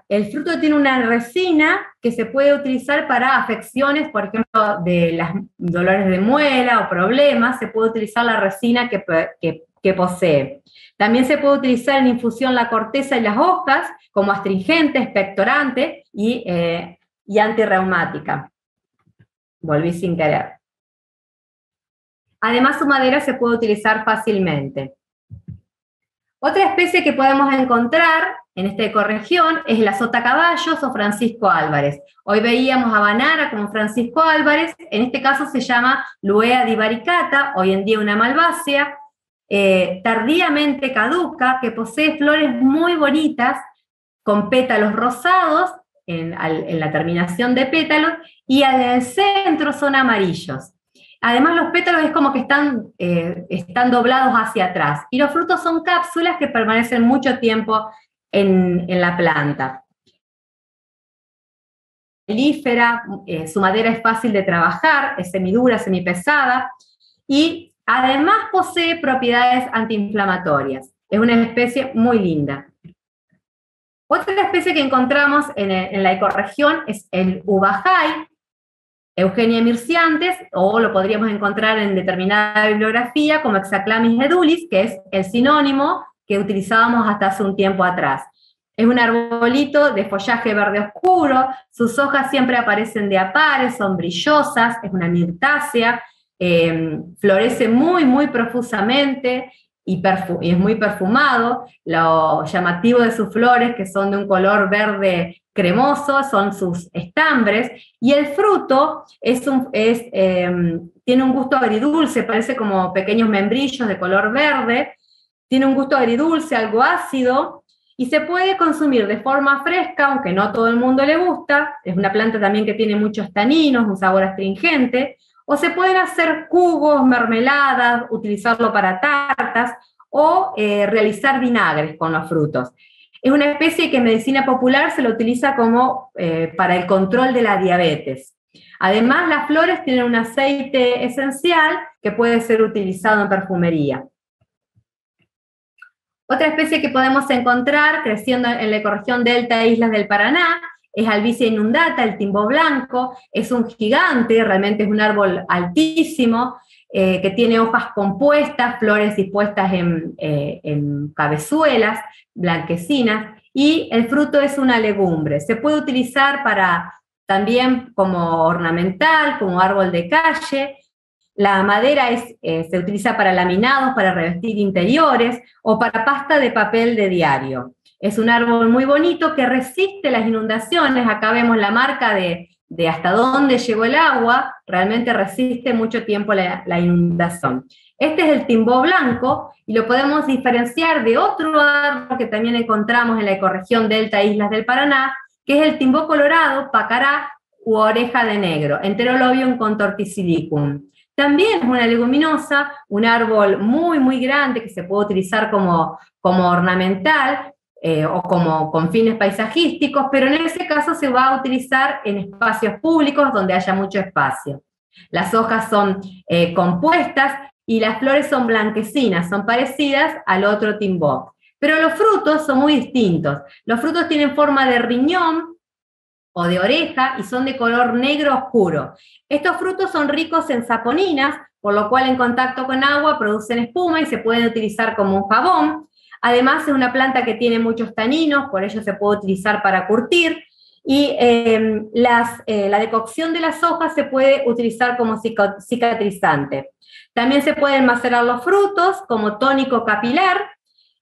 El fruto tiene una resina que se puede utilizar para afecciones, por ejemplo, de los dolores de muela o problemas, se puede utilizar la resina que posee. También se puede utilizar en infusión la corteza y las hojas como astringente, expectorante y antirreumática. Volví sin querer. Además, su madera se puede utilizar fácilmente. Otra especie que podemos encontrar en esta ecorregión es el azotacaballos o Francisco Álvarez. Hoy veíamos a Banara como Francisco Álvarez, en este caso se llama Luea divaricata, hoy en día una malvácea, tardíamente caduca, que posee flores muy bonitas, con pétalos rosados en la terminación de pétalos, y al centro son amarillos. Además, los pétalos es como que están doblados hacia atrás. Y los frutos son cápsulas que permanecen mucho tiempo en la planta. Melífera, su madera es fácil de trabajar, es semidura, semipesada, y además posee propiedades antiinflamatorias. Es una especie muy linda. Otra especie que encontramos en la ecorregión es el ubajay, Eugenia mirciantes, o lo podríamos encontrar en determinada bibliografía como Hexaclamis edulis, que es el sinónimo que utilizábamos hasta hace un tiempo atrás. Es un arbolito de follaje verde oscuro, sus hojas siempre aparecen de a pares, son brillosas, es una mirtácea, florece muy, muy profusamente y es muy perfumado. Lo llamativo de sus flores, que son de un color verde cremoso, son sus estambres, y el fruto tiene un gusto agridulce, parece como pequeños membrillos de color verde, tiene un gusto agridulce, algo ácido, y se puede consumir de forma fresca, aunque no a todo el mundo le gusta. Es una planta también que tiene muchos taninos, un sabor astringente, o se pueden hacer jugos, mermeladas, utilizarlo para tartas, o realizar vinagres con los frutos. Es una especie que en medicina popular se lo utiliza como para el control de la diabetes. Además, las flores tienen un aceite esencial que puede ser utilizado en perfumería. Otra especie que podemos encontrar creciendo en la ecorregión delta e islas del Paraná es Albizia inundata, el timbo blanco. Es un gigante, realmente es un árbol altísimo, que tiene hojas compuestas, flores dispuestas en cabezuelas blanquecinas, y el fruto es una legumbre. Se puede utilizar también como ornamental, como árbol de calle. La madera se utiliza para laminados, para revestir interiores, o para pasta de papel de diario. Es un árbol muy bonito que resiste las inundaciones. Acá vemos la marca de hasta dónde llegó el agua, realmente resiste mucho tiempo la inundación. Este es el timbó blanco, y lo podemos diferenciar de otro árbol que también encontramos en la ecorregión delta e islas del Paraná, que es el timbó colorado, pacará u oreja de negro, Enterolobium contorticilicum. También es una leguminosa, un árbol muy, muy grande que se puede utilizar como ornamental, o como con fines paisajísticos, pero en ese caso se va a utilizar en espacios públicos donde haya mucho espacio. Las hojas son compuestas y las flores son blanquecinas, son parecidas al otro timbó. Pero los frutos son muy distintos. Los frutos tienen forma de riñón o de oreja y son de color negro oscuro. Estos frutos son ricos en saponinas, por lo cual en contacto con agua producen espuma y se pueden utilizar como un jabón. Además es una planta que tiene muchos taninos, por ello se puede utilizar para curtir, y la decocción de las hojas se puede utilizar como cicatrizante. También se pueden macerar los frutos como tónico capilar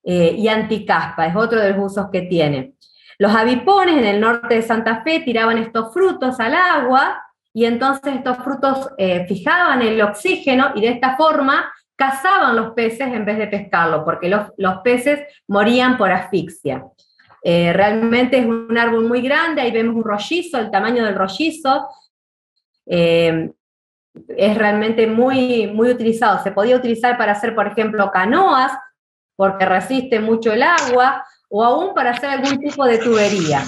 y anticaspa, es otro de los usos que tiene. Los avipones en el norte de Santa Fe tiraban estos frutos al agua, y entonces estos frutos fijaban el oxígeno, y de esta forma cazaban los peces en vez de pescarlo, porque los peces morían por asfixia. Realmente es un árbol muy grande, ahí vemos un rollizo, el tamaño del rollizo, es realmente muy, muy utilizado. Se podía utilizar para hacer, por ejemplo, canoas, porque resiste mucho el agua, o aún para hacer algún tipo de tubería.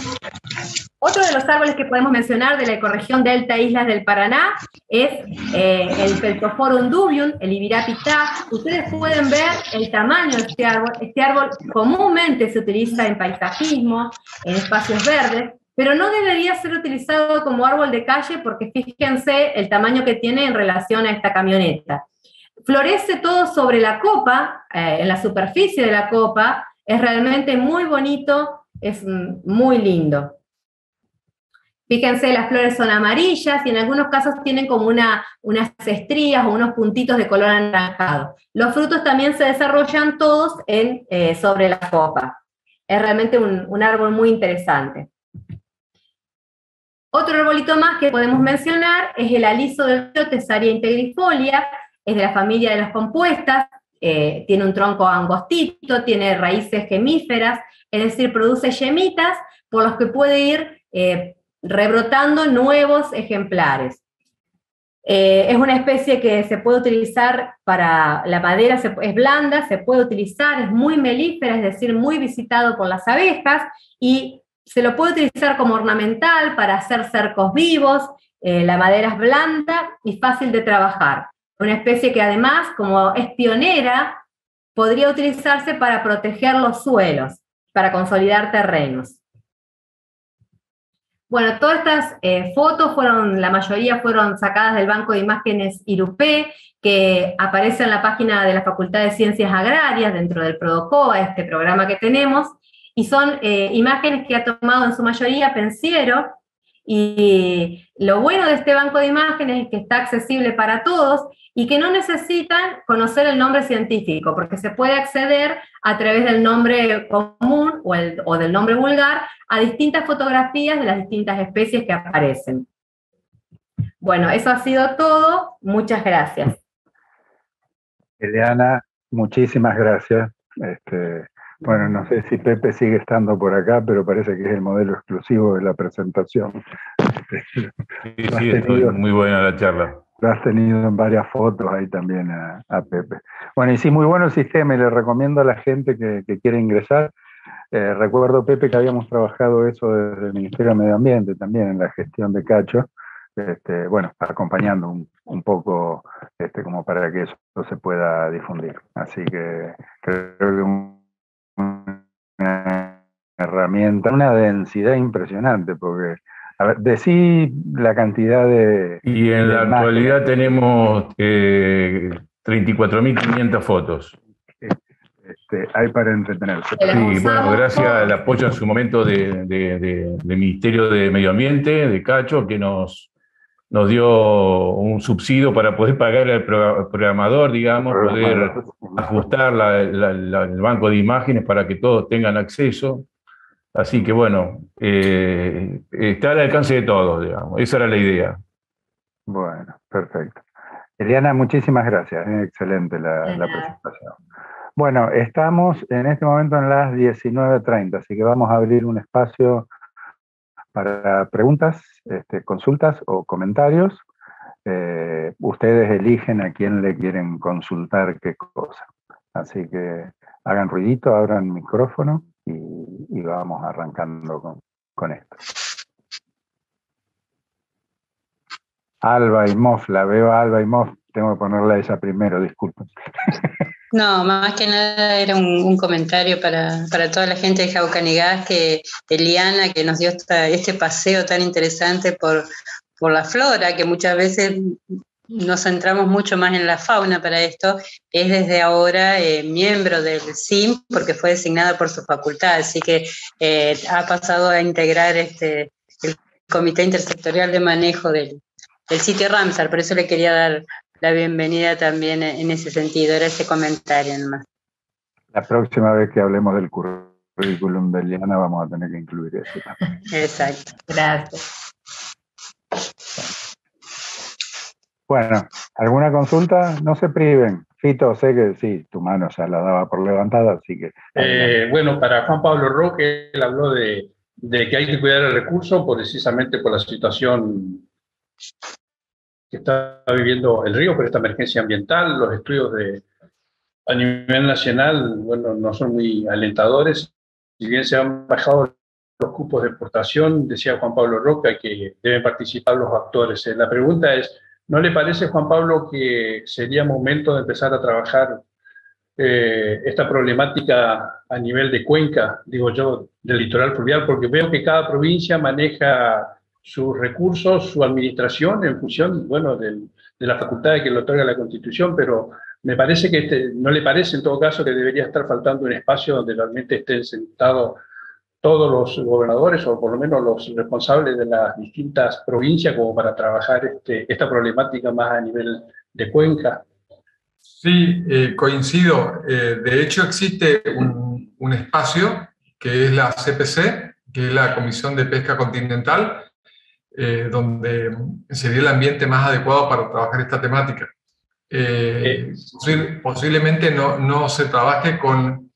Otro de los árboles que podemos mencionar de la ecorregión delta e islas del Paraná es el Peltophorum dubium, el Ibirapitá. Ustedes pueden ver el tamaño de este árbol. Este árbol comúnmente se utiliza en paisajismo, en espacios verdes, pero no debería ser utilizado como árbol de calle, porque fíjense el tamaño que tiene en relación a esta camioneta. Florece todo sobre la copa, en la superficie de la copa. Es realmente muy bonito, es muy lindo. Fíjense, las flores son amarillas y en algunos casos tienen como unas estrías o unos puntitos de color anaranjado. Los frutos también se desarrollan todos sobre la copa. Es realmente un árbol muy interesante. Otro arbolito más que podemos mencionar es el aliso del río, Tesaria integrifolia, es de la familia de las compuestas, tiene un tronco angostito, tiene raíces gemíferas, es decir, produce yemitas por los que puede ir rebrotando nuevos ejemplares. Es una especie que se puede utilizar para, la madera es blanda, se puede utilizar, es muy melífera, es decir, muy visitado por las abejas, y se lo puede utilizar como ornamental para hacer cercos vivos. La madera es blanda y fácil de trabajar. Una especie que además, como es pionera, podría utilizarse para proteger los suelos, para consolidar terrenos. Bueno, todas estas fotos la mayoría fueron sacadas del Banco de Imágenes IRUPE, que aparece en la página de la Facultad de Ciencias Agrarias, dentro del PRODOCOA, este programa que tenemos, y son imágenes que ha tomado en su mayoría Pensiero, y lo bueno de este banco de imágenes es que está accesible para todos y que no necesitan conocer el nombre científico, porque se puede acceder a través del nombre común o del nombre vulgar a distintas fotografías de las distintas especies que aparecen. Bueno, eso ha sido todo. Muchas gracias. Eliana, muchísimas gracias. Bueno, no sé si Pepe sigue estando por acá, pero parece que es el modelo exclusivo de la presentación. Sí, muy buena la charla. Lo has tenido en varias fotos ahí también a Pepe. Bueno, y sí, muy bueno el sistema, y le recomiendo a la gente que quiere ingresar. Recuerdo, Pepe, que habíamos trabajado eso desde el Ministerio de Medio Ambiente también en la gestión de Cacho, bueno, acompañando un poco como para que eso se pueda difundir. Así que creo que una herramienta, una densidad impresionante, porque, a ver, decí la cantidad de... Y en la actualidad tenemos 34.500 fotos. Hay para entretenerse. Sí, bueno, gracias al apoyo en su momento del Ministerio de Medio Ambiente, de Cacho, que nos dio un subsidio para poder pagar al programador, digamos, poder ajustar el banco de imágenes para que todos tengan acceso. Así que bueno, está al alcance de todos, digamos. Esa era la idea. Bueno, perfecto. Eliana, muchísimas gracias. Excelente la presentación. Bueno, estamos en este momento en las 19:30, así que vamos a abrir un espacio para preguntas, consultas o comentarios. Ustedes eligen a quién le quieren consultar qué cosa. Así que hagan ruidito, abran micrófono y vamos arrancando con esto. Alba y Mof, la veo a Alba y Mof, tengo que ponerla a ella primero, disculpen. No, más que nada era un comentario para toda la gente de Jaucanigás, que Eliana, que nos dio este paseo tan interesante por la flora, que muchas veces nos centramos mucho más en la fauna para esto, es desde ahora miembro del CIM, porque fue designada por su facultad, así que ha pasado a integrar el Comité Intersectorial de Manejo del sitio Ramsar, por eso le quería dar la bienvenida también en ese sentido, era ese comentario nomás. La próxima vez que hablemos del currículum de Eliana vamos a tener que incluir eso también. Exacto. Gracias. Bueno, ¿alguna consulta? No se priven. Fito, sé que sí, tu mano ya la daba por levantada, así que... Bueno, para Juan Pablo Roque, él habló de que hay que cuidar el recurso precisamente por la situación que está viviendo el río por esta emergencia ambiental. Los estudios a nivel nacional, bueno, no son muy alentadores. Si bien se han bajado los cupos de exportación, decía Juan Pablo Roca que deben participar los actores. La pregunta es, ¿no le parece, Juan Pablo, que sería momento de empezar a trabajar esta problemática a nivel de cuenca, digo yo, del litoral fluvial? Porque veo que cada provincia maneja sus recursos, su administración en función, bueno, de la facultad que le otorga la Constitución, pero me parece que no le parece en todo caso que debería estar faltando un espacio donde realmente estén sentados todos los gobernadores o por lo menos los responsables de las distintas provincias como para trabajar esta problemática más a nivel de cuenca. Sí, coincido. De hecho existe un espacio que es la CPC, que es la Comisión de Pesca Continental, donde sería el ambiente más adecuado para trabajar esta temática. Posiblemente no se trabaje con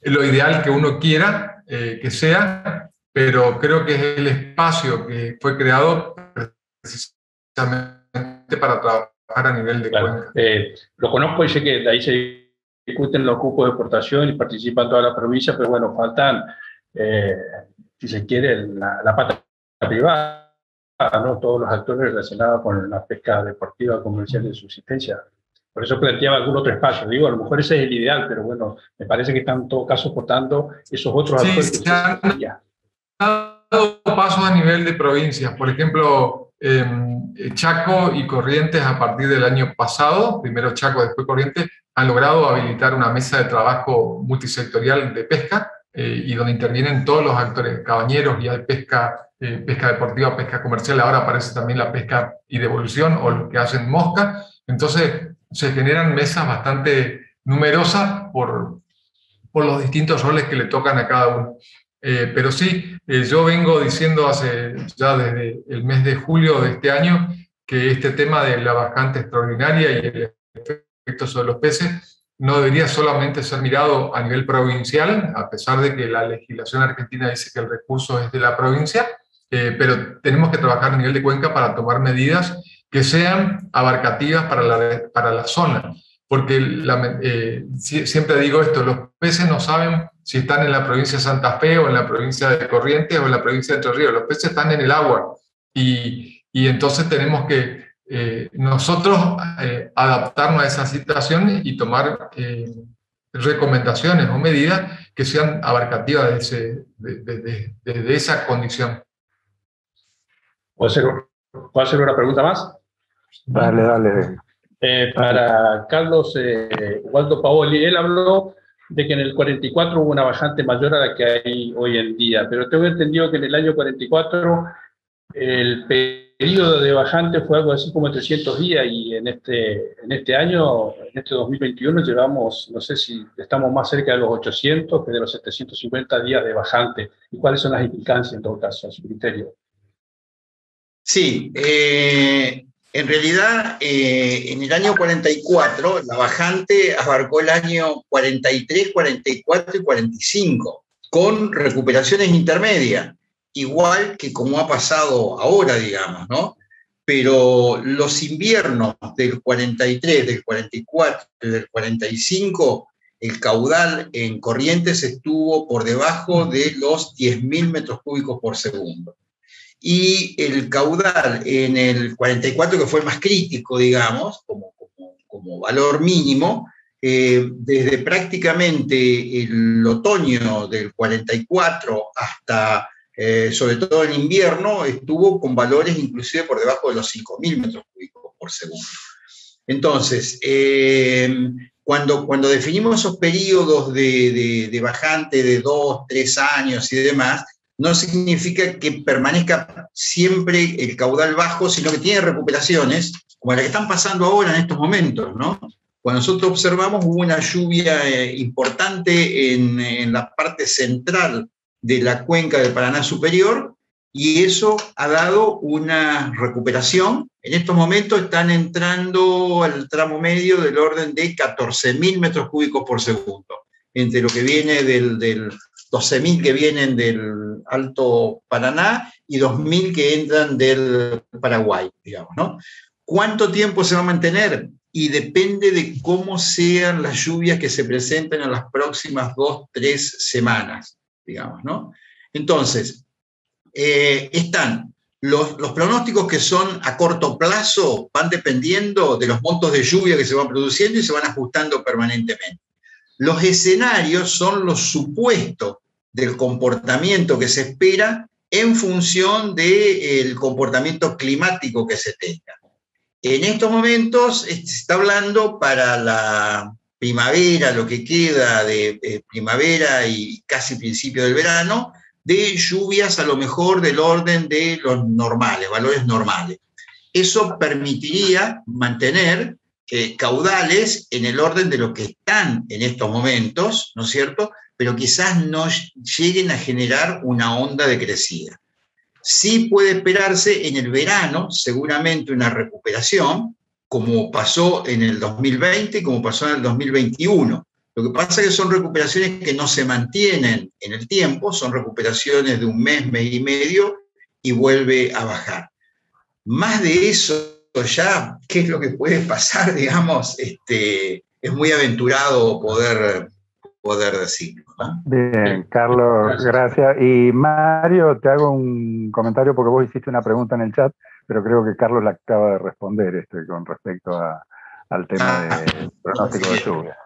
lo ideal que uno quiera que sea, pero creo que es el espacio que fue creado para trabajar a nivel de cuenca. Lo conozco y sé que de ahí se discuten los cupos de exportación y participan todas las provincias, pero bueno, faltan, si se quiere, la pata privada, ¿no? Todos los actores relacionados con la pesca deportiva, comercial y de subsistencia. Por eso planteaba algún otro espacio. Digo, a lo mejor ese es el ideal, pero bueno, me parece que están en todo caso aportando esos otros actores. Sí, se han dado pasos a nivel de provincias. Por ejemplo, Chaco y Corrientes, a partir del año pasado, primero Chaco, después Corrientes, han logrado habilitar una mesa de trabajo multisectorial de pesca, y donde intervienen todos los actores, cabañeros, y hay pesca deportiva, pesca comercial, ahora aparece también la pesca y devolución, o los que hacen mosca. Entonces, se generan mesas bastante numerosas por los distintos roles que le tocan a cada uno. Pero sí, yo vengo diciendo ya desde el mes de julio de este año que este tema de la bajante extraordinaria y el efecto sobre los peces no debería solamente ser mirado a nivel provincial, a pesar de que la legislación argentina dice que el recurso es de la provincia, pero tenemos que trabajar a nivel de cuenca para tomar medidas que sean abarcativas para la zona. Porque siempre digo esto, los peces no saben si están en la provincia de Santa Fe o en la provincia de Corrientes o en la provincia de Entre Ríos. Los peces están en el agua y entonces tenemos que nosotros adaptarnos a esa situación y tomar recomendaciones o medidas que sean abarcativas de esa condición. ¿Puedo hacer una pregunta más? Dale. Para Carlos Waldo Paoli, él habló de que en el 44 hubo una bajante mayor a la que hay hoy en día, pero tengo entendido que en el año 44 el periodo de bajante fue algo así como 300 días y en este año, en este 2021, llevamos, no sé si estamos más cerca de los 800 que de los 750 días de bajante. ¿Y cuáles son las implicancias en todo caso, a su criterio? Sí, en realidad en el año 44 la bajante abarcó el año 43, 44 y 45, con recuperaciones intermedias, igual que como ha pasado ahora, digamos, ¿no? Pero los inviernos del 43, del 44 y del 45, el caudal en Corrientes estuvo por debajo de los 10.000 metros cúbicos por segundo. Y el caudal en el 44, que fue el más crítico, digamos, como valor mínimo, desde prácticamente el otoño del 44 hasta, sobre todo en invierno, estuvo con valores inclusive por debajo de los 5.000 metros cúbicos por segundo. Entonces, cuando definimos esos periodos de bajante de 2, 3 años y demás, no significa que permanezca siempre el caudal bajo, sino que tiene recuperaciones, como la que están pasando ahora en estos momentos, ¿no? Cuando nosotros observamos, hubo una lluvia importante en la parte central de la cuenca del Paraná Superior, y eso ha dado una recuperación. En estos momentos están entrando al tramo medio del orden de 14.000 metros cúbicos por segundo, entre lo que viene del 12.000 que vienen del Alto Paraná y 2.000 que entran del Paraguay, digamos, ¿no? ¿Cuánto tiempo se va a mantener? Y depende de cómo sean las lluvias que se presenten en las próximas 2, 3 semanas, digamos, ¿no? Entonces, están los pronósticos que son a corto plazo, van dependiendo de los montos de lluvia que se van produciendo y se van ajustando permanentemente. Los escenarios son los supuestos del comportamiento que se espera en función del comportamiento climático que se tenga. En estos momentos se está hablando para la primavera, lo que queda de primavera y casi principio del verano, de lluvias a lo mejor del orden de los normales, valores normales. Eso permitiría mantener caudales en el orden de lo que están en estos momentos, ¿no es cierto?, pero quizás no lleguen a generar una onda de crecida. Sí puede esperarse en el verano, seguramente una recuperación, como pasó en el 2020 y como pasó en el 2021. Lo que pasa es que son recuperaciones que no se mantienen en el tiempo, son recuperaciones de un mes, mes y medio, y vuelve a bajar. Más de eso ya, ¿qué es lo que puede pasar? Digamos, es muy aventurado poder decirlo, ¿no? Bien, Carlos, gracias. Y Mario, te hago un comentario porque vos hiciste una pregunta en el chat, pero creo que Carlos la acaba de responder con respecto al tema de pronóstico de lluvia.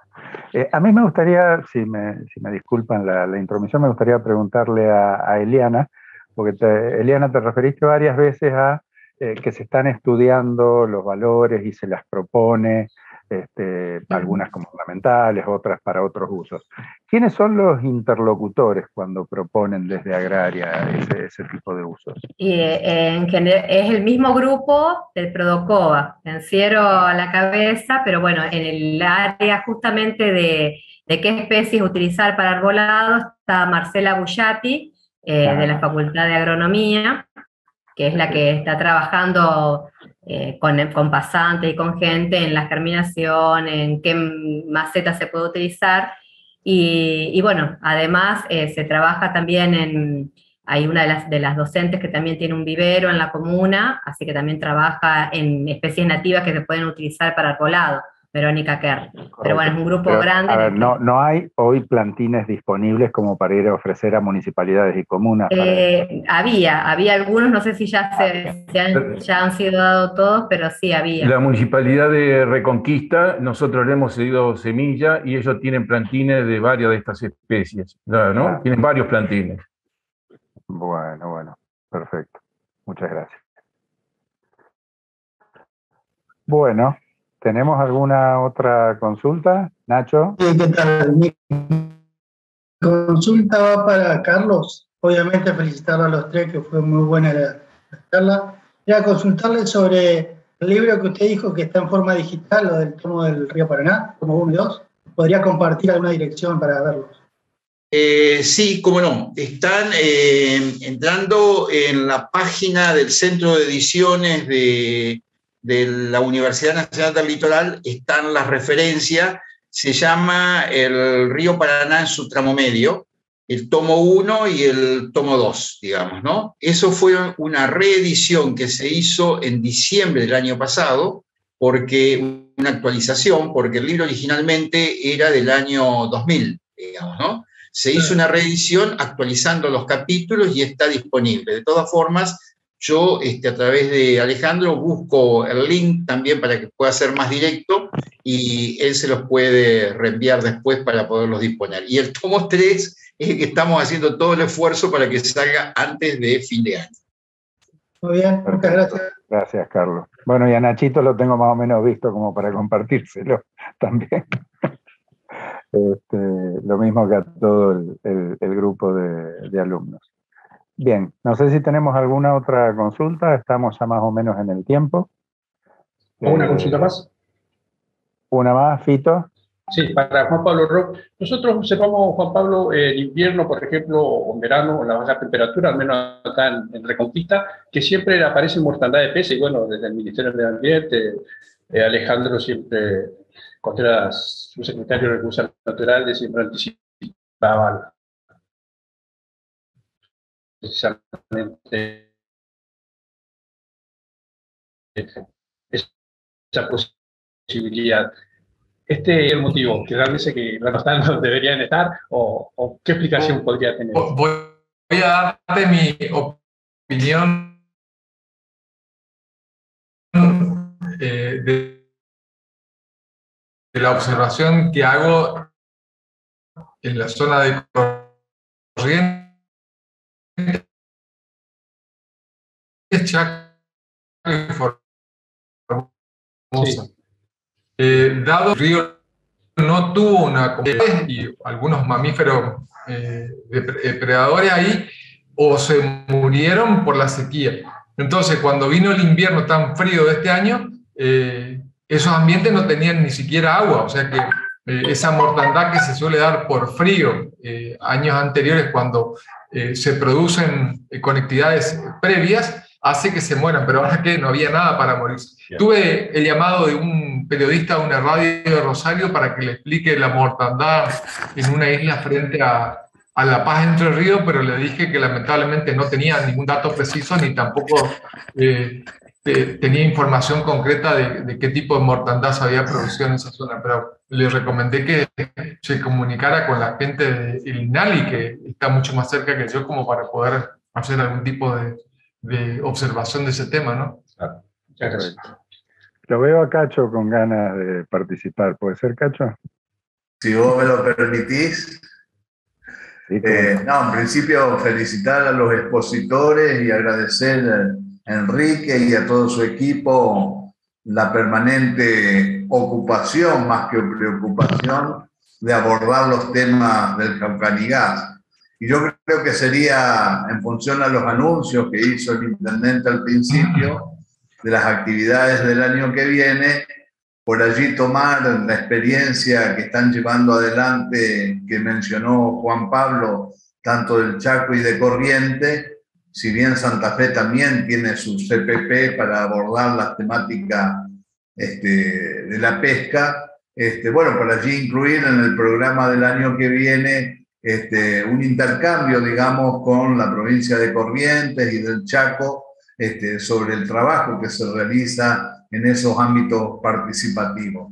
A mí me gustaría, si me disculpan la intromisión, me gustaría preguntarle a Eliana, porque Eliana, te referiste varias veces a que se están estudiando los valores y se las propone, algunas como fundamentales, otras para otros usos. ¿Quiénes son los interlocutores cuando proponen desde Agraria ese tipo de usos? Y en general es el mismo grupo del Prodocova, Enciero a la cabeza, pero bueno, en el área justamente de qué especies utilizar para arbolado está Marcela Bullati, de la Facultad de Agronomía, que es la que está trabajando con pasantes y con gente en la germinación, en qué maceta se puede utilizar, y bueno, además se trabaja también hay una de las docentes que también tiene un vivero en la comuna, así que también trabaja en especies nativas que se pueden utilizar para arbolado, Verónica Kerr. Pero bueno, es un grupo grande. A ver, no hay hoy plantines disponibles como para ir a ofrecer a municipalidades y comunas. Había algunos, no sé si ya han sido dados todos, pero sí había. La municipalidad de Reconquista, nosotros le hemos cedido semilla y ellos tienen plantines de varias de estas especies, ¿no? Tienen varios plantines. Bueno, perfecto. Muchas gracias. Bueno, ¿tenemos alguna otra consulta? Nacho. ¿Qué tal? Mi consulta va para Carlos. Obviamente felicitarlo a los tres, que fue muy buena la charla. Quería consultarle sobre el libro que usted dijo que está en forma digital, lo del tomo del Río Paraná, tomo 1 y 2. ¿Podría compartir alguna dirección para verlos? Sí, cómo no. Están entrando en la página del Centro de Ediciones de la Universidad Nacional del Litoral, están las referencias. Se llama El Río Paraná en su tramo medio, el tomo 1 y el tomo 2, digamos, ¿no? Eso fue una reedición que se hizo en diciembre del año pasado, una actualización, porque el libro originalmente era del año 2000, digamos, ¿no? Se hizo una reedición actualizando los capítulos y está disponible. De todas formas, yo a través de Alejandro busco el link también para que pueda ser más directo y él se los puede reenviar después para poderlos disponer. Y el tomo 3 es el que estamos haciendo todo el esfuerzo para que salga antes de fin de año. Muy bien, muchas gracias. Gracias, Carlos. Bueno, y a Nachito lo tengo más o menos visto como para compartírselo también. Lo mismo que a todo el grupo de alumnos. Bien, no sé si tenemos alguna otra consulta, estamos ya más o menos en el tiempo. ¿Una consulta más? ¿Una más, Fito? Sí, para Juan Pablo Roque. Nosotros observamos, Juan Pablo, en invierno, por ejemplo, o en verano, en la baja temperatura, al menos acá en Reconquista, que siempre aparece mortandad de peces, y bueno, desde el Ministerio de Medio Ambiente, Alejandro siempre, Contreras, su secretario de Recursos Naturales, siempre anticipaba precisamente esa posibilidad. ¿Este es el motivo? ¿Que realmente que no están donde deberían estar? ¿O qué explicación podría tener? Voy a darte mi opinión de la observación que hago en la zona de Corrientes, Chaco y Formosa. Dado que el río no tuvo una comunidad y algunos mamíferos depredadores ahí, o se murieron por la sequía. Entonces, cuando vino el invierno tan frío de este año, esos ambientes no tenían ni siquiera agua, o sea que esa mortandad que se suele dar por frío años anteriores cuando se producen conectividades previas, hace que se mueran, pero ahora que no había nada para morirse. Tuve el llamado de un periodista de una radio de Rosario para que le explique la mortandad en una isla frente a La Paz, Entre Ríos, pero le dije que lamentablemente no tenía ningún dato preciso ni tampoco tenía información concreta de qué tipo de mortandad se había producido en esa zona, pero le recomendé que se comunicara con la gente del INALI, que está mucho más cerca que yo, como para poder hacer algún tipo de observación de ese tema, ¿no? Claro. Muchas gracias. Lo veo a Cacho con ganas de participar. ¿Puede ser, Cacho? Si vos me lo permitís. Sí, en principio felicitar a los expositores y agradecer a Enrique y a todo su equipo la permanente ocupación, más que preocupación, de abordar los temas del Caucanigás. Y yo creo que sería, en función a los anuncios que hizo el intendente al principio, de las actividades del año que viene, por allí tomar la experiencia que están llevando adelante, que mencionó Juan Pablo, tanto del Chaco y de Corrientes, si bien Santa Fe también tiene su CPP para abordar las temáticas de la pesca, bueno, por allí incluir en el programa del año que viene un intercambio, digamos, con la provincia de Corrientes y del Chaco, sobre el trabajo que se realiza en esos ámbitos participativos.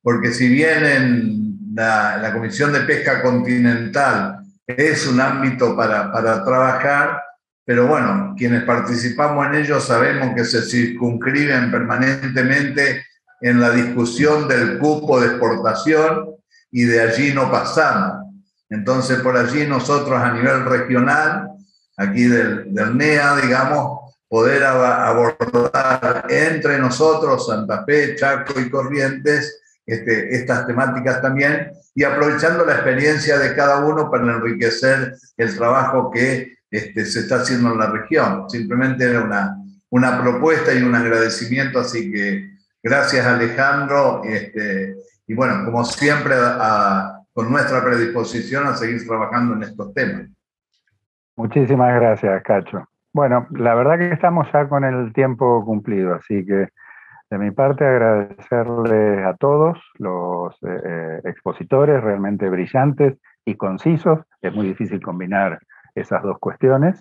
Porque si bien en la Comisión de Pesca Continental es un ámbito para trabajar, pero bueno, quienes participamos en ello sabemos que se circunscriben permanentemente en la discusión del cupo de exportación y de allí no pasamos. Entonces, por allí nosotros a nivel regional, aquí del NEA, digamos, poder abordar entre nosotros, Santa Fe, Chaco y Corrientes, estas temáticas también, y aprovechando la experiencia de cada uno para enriquecer el trabajo que se está haciendo en la región. Simplemente era una propuesta y un agradecimiento, así que gracias, Alejandro, y bueno, como siempre, con nuestra predisposición a seguir trabajando en estos temas. Muchísimas gracias, Cacho. Bueno, la verdad que estamos ya con el tiempo cumplido, así que de mi parte agradecerles a todos los expositores realmente brillantes y concisos. Es muy difícil combinar esas dos cuestiones.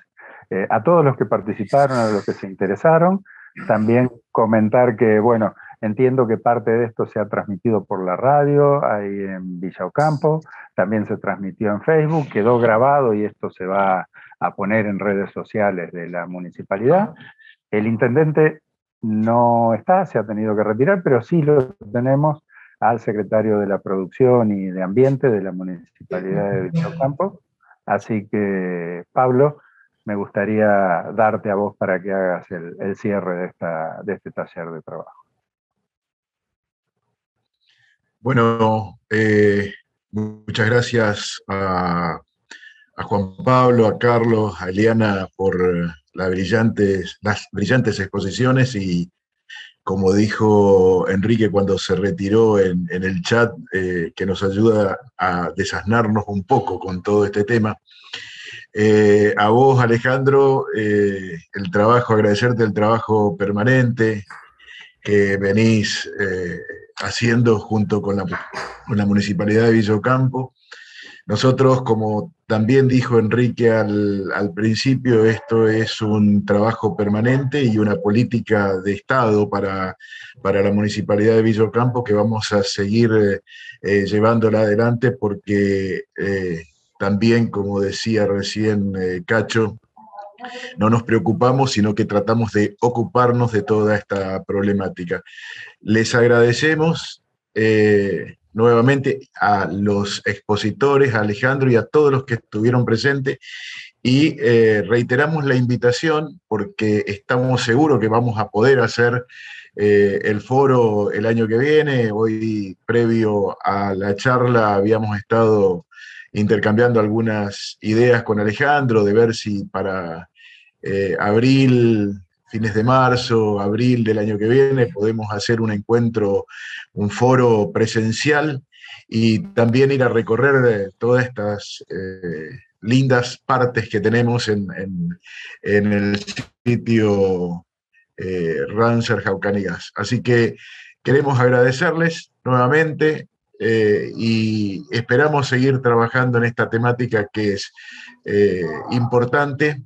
A todos los que participaron, a los que se interesaron. También comentar que, bueno, entiendo que parte de esto se ha transmitido por la radio, ahí en Villa Ocampo, también se transmitió en Facebook, quedó grabado y esto se va a poner en redes sociales de la municipalidad. El intendente no está, se ha tenido que retirar, pero sí lo tenemos al secretario de la Producción y de Ambiente de la Municipalidad de Villa Ocampo. Así que, Pablo, me gustaría darte a vos para que hagas el cierre de este taller de trabajo. Bueno, muchas gracias a Juan Pablo, a Carlos, a Eliana por las brillantes exposiciones y, como dijo Enrique cuando se retiró en el chat, que nos ayuda a desasnarnos un poco con todo este tema. A vos, Alejandro, agradecerte el trabajo permanente que venís haciendo junto con la Municipalidad de Villa Ocampo. Nosotros, como también dijo Enrique al principio, esto es un trabajo permanente y una política de Estado para la Municipalidad de Villa Ocampo que vamos a seguir llevándola adelante porque también, como decía recién Cacho, no nos preocupamos, sino que tratamos de ocuparnos de toda esta problemática. Les agradecemos nuevamente a los expositores, a Alejandro y a todos los que estuvieron presentes, y reiteramos la invitación porque estamos seguros que vamos a poder hacer el foro el año que viene. Hoy, previo a la charla, habíamos estado intercambiando algunas ideas con Alejandro de ver si para abril, fines de marzo, abril del año que viene, podemos hacer un encuentro, un foro presencial y también ir a recorrer todas estas lindas partes que tenemos en el sitio Rancher Jaucanigas. Así que queremos agradecerles nuevamente y esperamos seguir trabajando en esta temática que es importante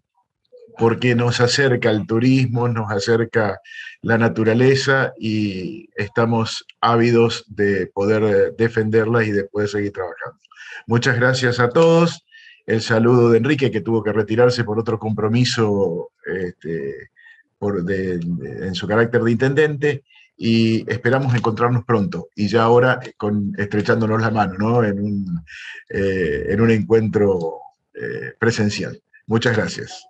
porque nos acerca el turismo, nos acerca la naturaleza y estamos ávidos de poder defenderla y de poder seguir trabajando. Muchas gracias a todos. El saludo de Enrique, que tuvo que retirarse por otro compromiso en su carácter de intendente, y esperamos encontrarnos pronto, y ya ahora estrechándonos la mano, ¿no? en un encuentro presencial. Muchas gracias.